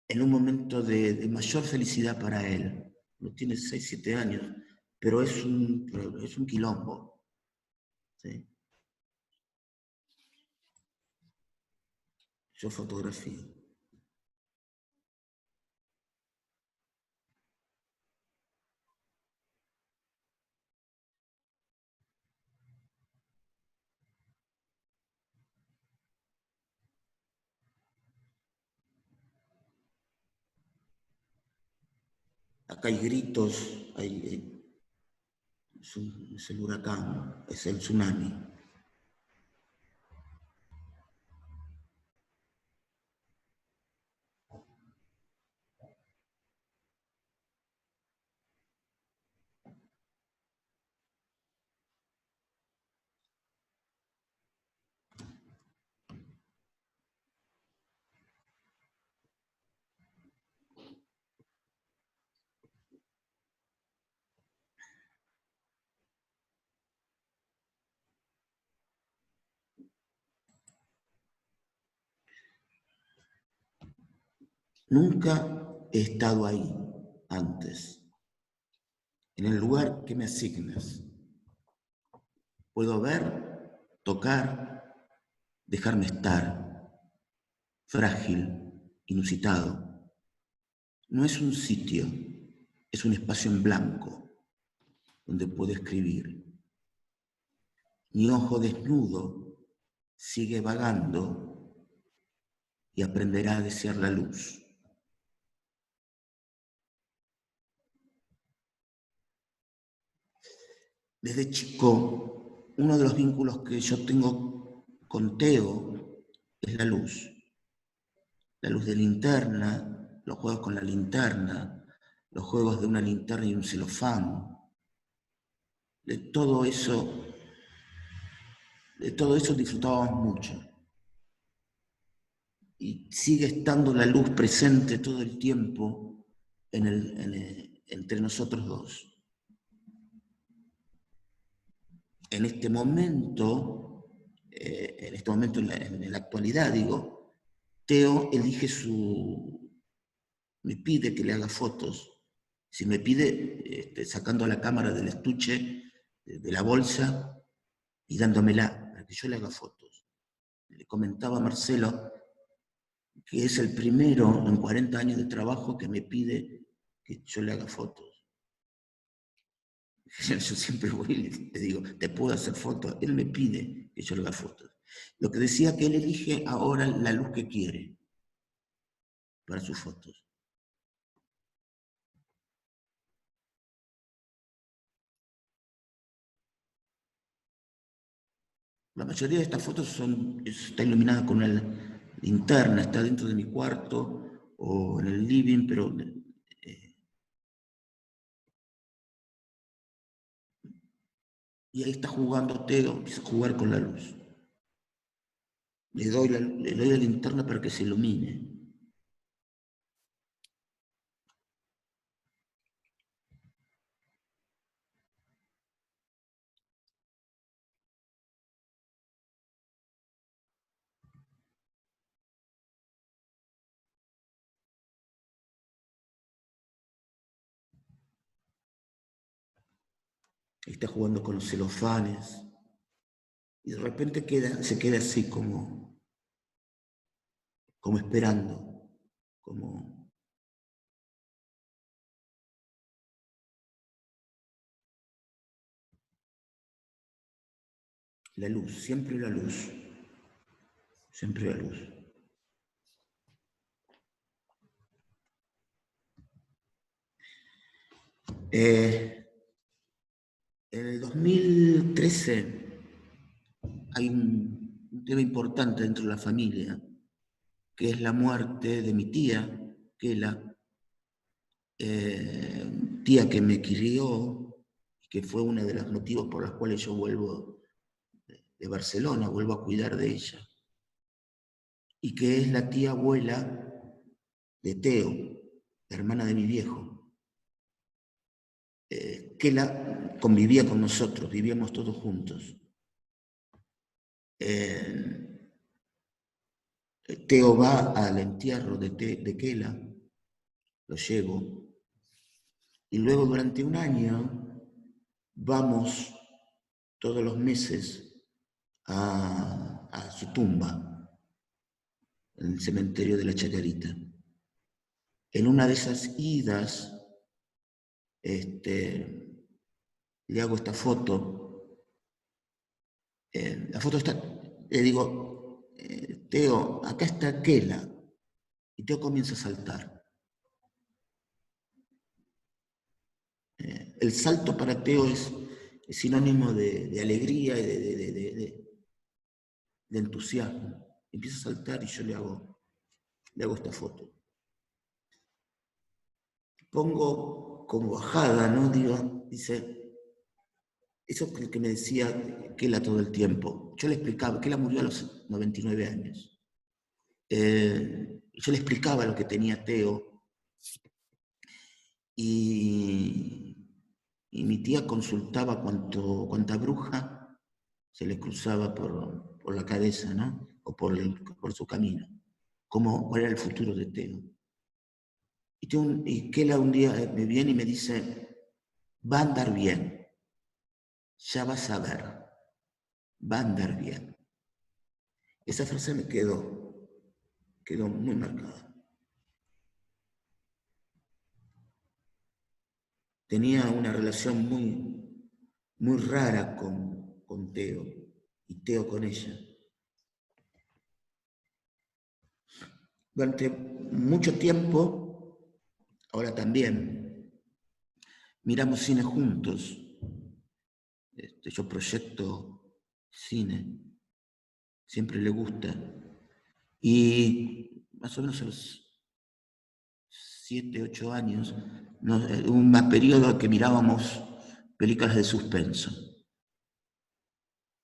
en un momento de mayor felicidad para él. No tiene 6, 7 años, pero es un quilombo. ¿Sí? Yo fotografío. Acá hay gritos, es el huracán, es el tsunami. Nunca he estado ahí antes, en el lugar que me asignas. Puedo ver, tocar, dejarme estar, frágil, inusitado. No es un sitio, es un espacio en blanco donde puedo escribir. Mi ojo desnudo sigue vagando y aprenderá a desear la luz. Desde chico, uno de los vínculos que yo tengo con Teo es la luz. La luz de linterna, los juegos con la linterna, los juegos de una linterna y un celofán. De todo eso disfrutábamos mucho. Y sigue estando la luz presente todo el tiempo entre nosotros dos. En este momento, en la actualidad, digo, Teo elige me pide que le haga fotos. Si me pide, sacando la cámara del estuche, de la bolsa, y dándomela para que yo le haga fotos. Le comentaba a Marcelo que es el primero en 40 años de trabajo que me pide que yo le haga fotos. Yo siempre voy y le digo, ¿te puedo hacer fotos? Él me pide que yo le haga fotos. Lo que decía que él elige ahora la luz que quiere para sus fotos. La mayoría de estas fotos está iluminada con una linterna, está dentro de mi cuarto o en el living, pero y ahí está jugando Teo, empieza a jugar con la luz. Le doy la linterna para que se ilumine. Está jugando con los celofanes y de repente se queda así como esperando, como la luz, siempre la luz, siempre la luz. En el 2013 hay un tema importante dentro de la familia, que es la muerte de mi tía, Kela, tía que me crió, que fue uno de los motivos por los cuales yo vuelvo de Barcelona, vuelvo a cuidar de ella, y que es la tía abuela de Teo, la hermana de mi viejo. Kela convivía con nosotros, vivíamos todos juntos. Teo va al entierro de Kela, lo llevo, y luego durante un año vamos todos los meses a su tumba, en el cementerio de la Chacarita. En una de esas idas, le hago esta foto. La foto está, le digo, Teo, acá está Kela. Y Teo comienza a saltar. el salto para Teo es sinónimo de alegría y de entusiasmo. Empieza a saltar y yo le hago esta foto. Pongo como bajada, ¿no? Dice, eso es lo que me decía Kela todo el tiempo. Yo le explicaba, Kela murió a los 99 años. Yo le explicaba lo que tenía Teo y mi tía consultaba cuánta bruja se le cruzaba por la cabeza, ¿no? O por su camino. ¿Cuál era el futuro de Teo? Y Kela un día me viene y me dice, va a andar bien, ya vas a ver, va a andar bien. Esa frase me quedó muy marcada. Tenía una relación muy rara con Teo, y Teo con ella. Durante mucho tiempo, ahora también, miramos cine juntos. Yo proyecto cine, siempre le gusta. Y más o menos a los 7, 8 años, hubo un periodo que mirábamos películas de suspenso.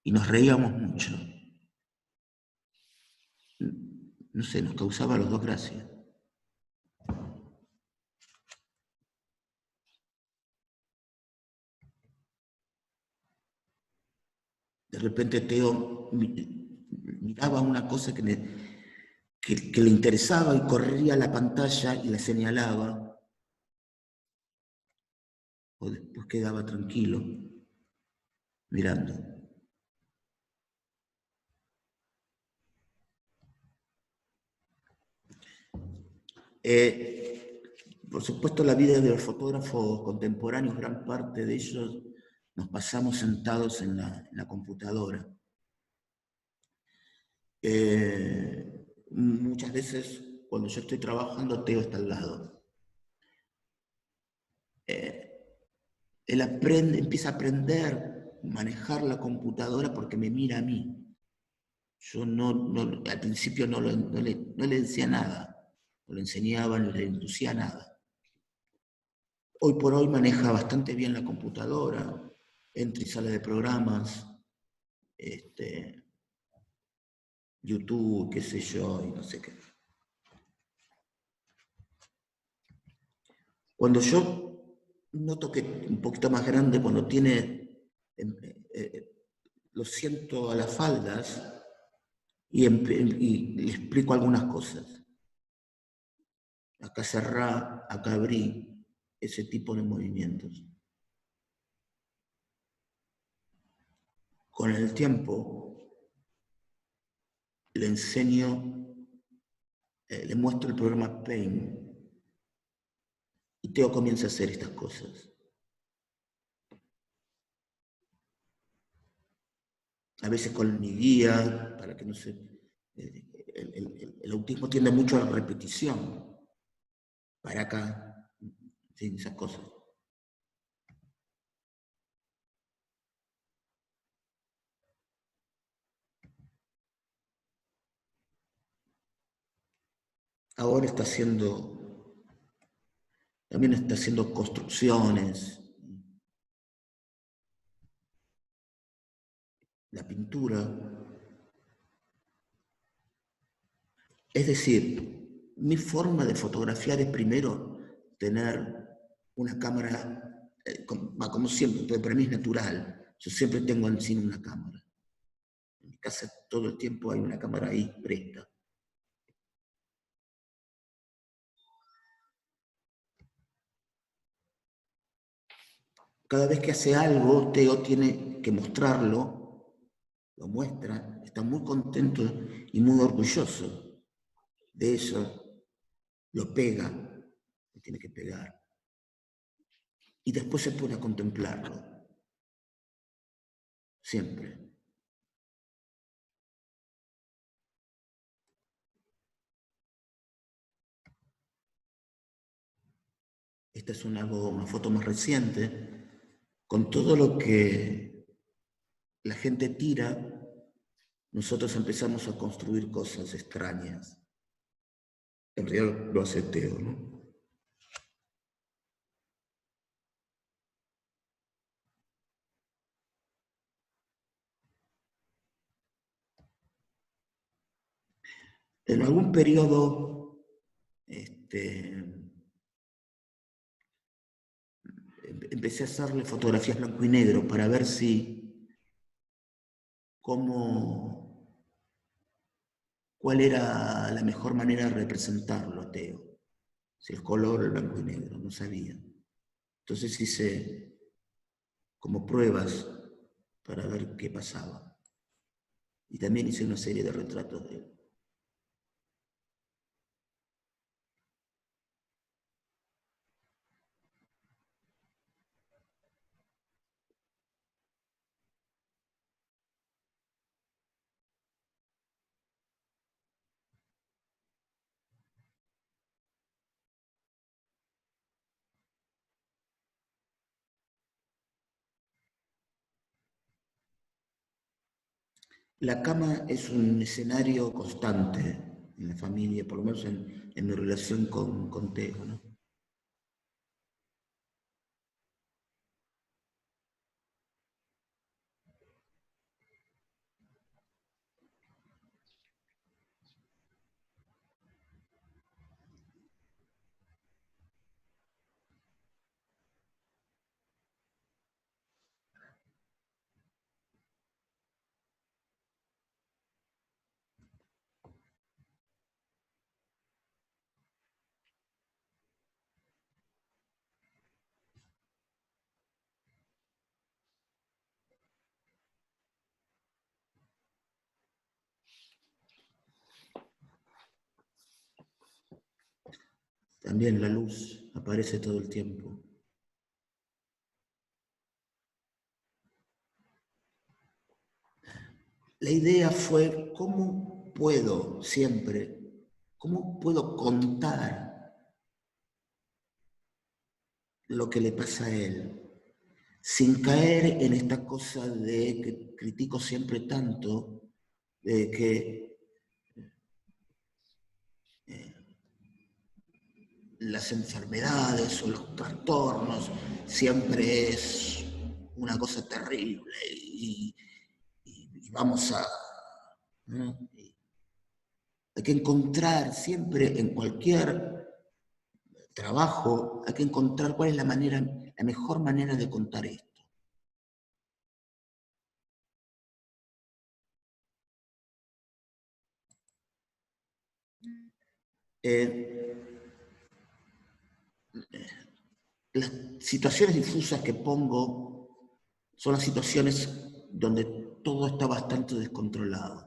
Y nos reíamos mucho. No sé, nos causaba a los dos gracia. De repente Teo miraba una cosa que le interesaba y corría a la pantalla y la señalaba. O después quedaba tranquilo, mirando. Por supuesto, la vida de los fotógrafos contemporáneos, gran parte de ellos nos pasamos sentados en la computadora. Muchas veces, cuando yo estoy trabajando, Teo está al lado. Él empieza a aprender a manejar la computadora porque me mira a mí. Yo al principio no le decía nada, no le enseñaba, no le inducía nada. Hoy por hoy maneja bastante bien la computadora, entra y sale de programas, YouTube, qué sé yo, y no sé qué. Cuando yo noto que un poquito más grande, cuando lo siento a las faldas y le explico algunas cosas. Acá cerrá, acá abrí, ese tipo de movimientos. Con el tiempo le enseño, le muestro el programa Paint y Teo comienza a hacer estas cosas. A veces con mi guía, para que no se... El autismo tiende mucho a la repetición. Para acá, sí, esas cosas. Ahora también está haciendo construcciones, la pintura. Es decir, mi forma de fotografiar es primero tener una cámara, como siempre, pero para mí es natural. Yo siempre tengo en cine una cámara. En mi casa todo el tiempo hay una cámara ahí presta. Cada vez que hace algo, Teo tiene que mostrarlo, lo muestra, está muy contento y muy orgulloso de eso, lo pega, lo tiene que pegar. Y después se pone a contemplarlo, siempre. Esta es una foto más reciente, con todo lo que la gente tira, nosotros empezamos a construir cosas extrañas. En realidad lo hace Teo, ¿no? En algún periodo empecé a hacerle fotografías blanco y negro para ver cuál era la mejor manera de representarlo a Teo. Si el color o el blanco y negro, no sabía. Entonces hice como pruebas para ver qué pasaba. Y también hice una serie de retratos de él. La cama es un escenario constante en la familia, por lo menos en mi relación con Teo, ¿no? También la luz aparece todo el tiempo. La idea fue cómo puedo contar lo que le pasa a él, sin caer en esta cosa de que critico siempre tanto, de que las enfermedades o los trastornos siempre es una cosa terrible y vamos a... ¿no? Hay que encontrar siempre en cualquier trabajo, hay que encontrar cuál es la mejor manera de contar esto. Eh, las situaciones difusas que pongo son las situaciones donde todo está bastante descontrolado.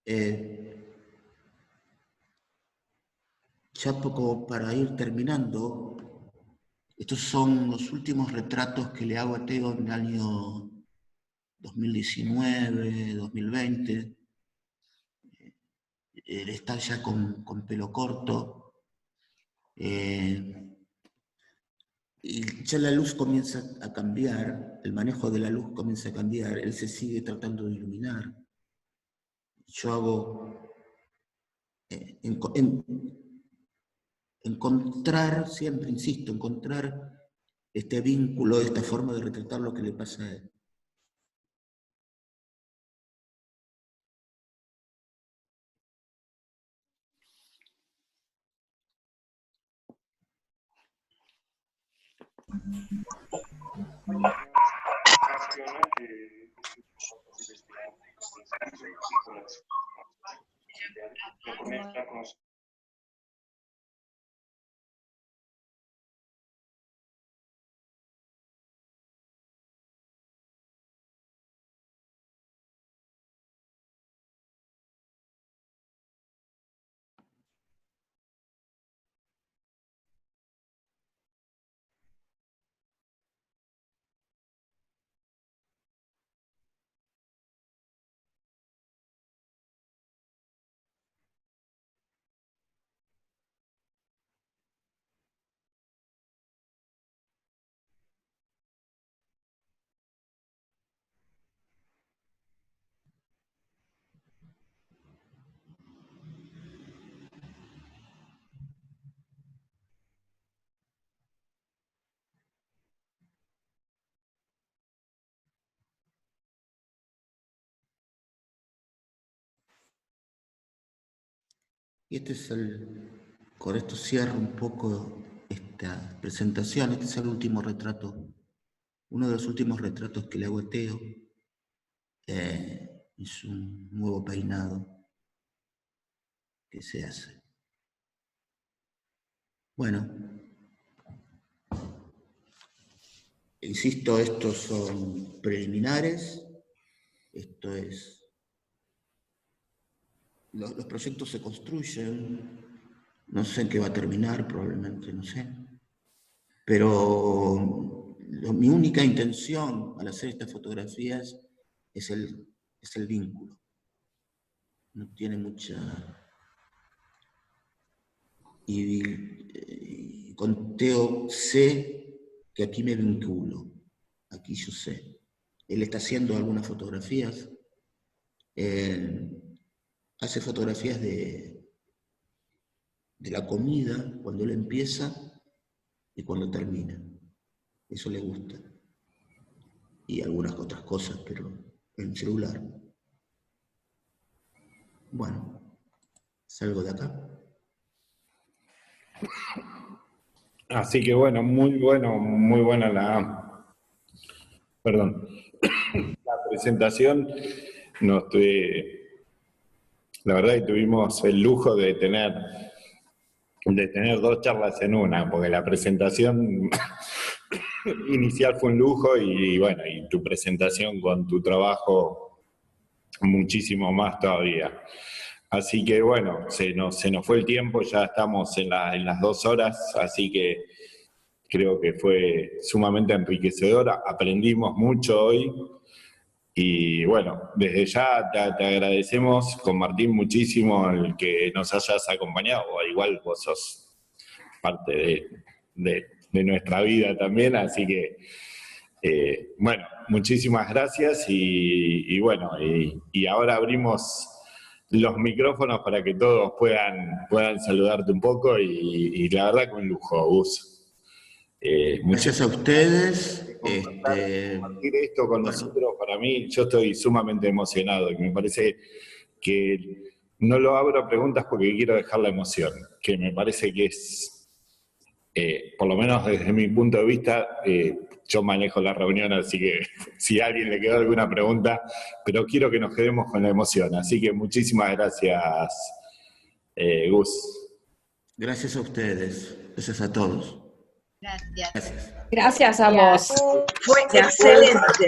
Ya poco para ir terminando, Estos son los últimos retratos que le hago a Teo en el año 2019, 2020. Él está ya con pelo corto. Y ya la luz comienza a cambiar, el manejo de la luz comienza a cambiar, él se sigue tratando de iluminar. Yo hago encontrar, siempre insisto, encontrar este vínculo, esta forma de retratar lo que le pasa a él. Y con esto cierro un poco esta presentación. Este es el último retrato, uno de los últimos retratos que le hago a Teo. Es un nuevo peinado que se hace. Bueno, insisto, estos son preliminares. Esto es... Los proyectos se construyen, no sé en qué va a terminar, probablemente, no sé. Pero mi única intención al hacer estas fotografías es el vínculo. No tiene mucha... Y con Teo sé que aquí me vinculo, aquí yo sé. Él está haciendo algunas fotografías, hace fotografías de la comida cuando él empieza y cuando termina. Eso le gusta. Y algunas otras cosas, pero en celular. Bueno, salgo de acá. Así que bueno, muy buena la presentación. La verdad que tuvimos el lujo de tener dos charlas en una, porque la presentación inicial fue un lujo y bueno, y tu presentación con tu trabajo muchísimo más todavía. Así que bueno, se nos fue el tiempo, ya estamos en las 2 horas, así que creo que fue sumamente enriquecedora, aprendimos mucho hoy y bueno, desde ya te agradecemos con Martín muchísimo el que nos hayas acompañado, igual vos sos parte de nuestra vida también, así que bueno, muchísimas gracias y bueno, y ahora abrimos los micrófonos para que todos puedan saludarte un poco y la verdad que un lujo, Gus. Gracias a ustedes. Compartir esto con nosotros, para mí, yo estoy sumamente emocionado y me parece que no lo abro a preguntas porque quiero dejar la emoción, que me parece que es, por lo menos desde mi punto de vista, yo manejo la reunión, así que si a alguien le quedó alguna pregunta, pero quiero que nos quedemos con la emoción. Así que muchísimas gracias, Gus. Gracias a ustedes. Gracias a todos. Gracias. Gracias a vos. Fue excelente.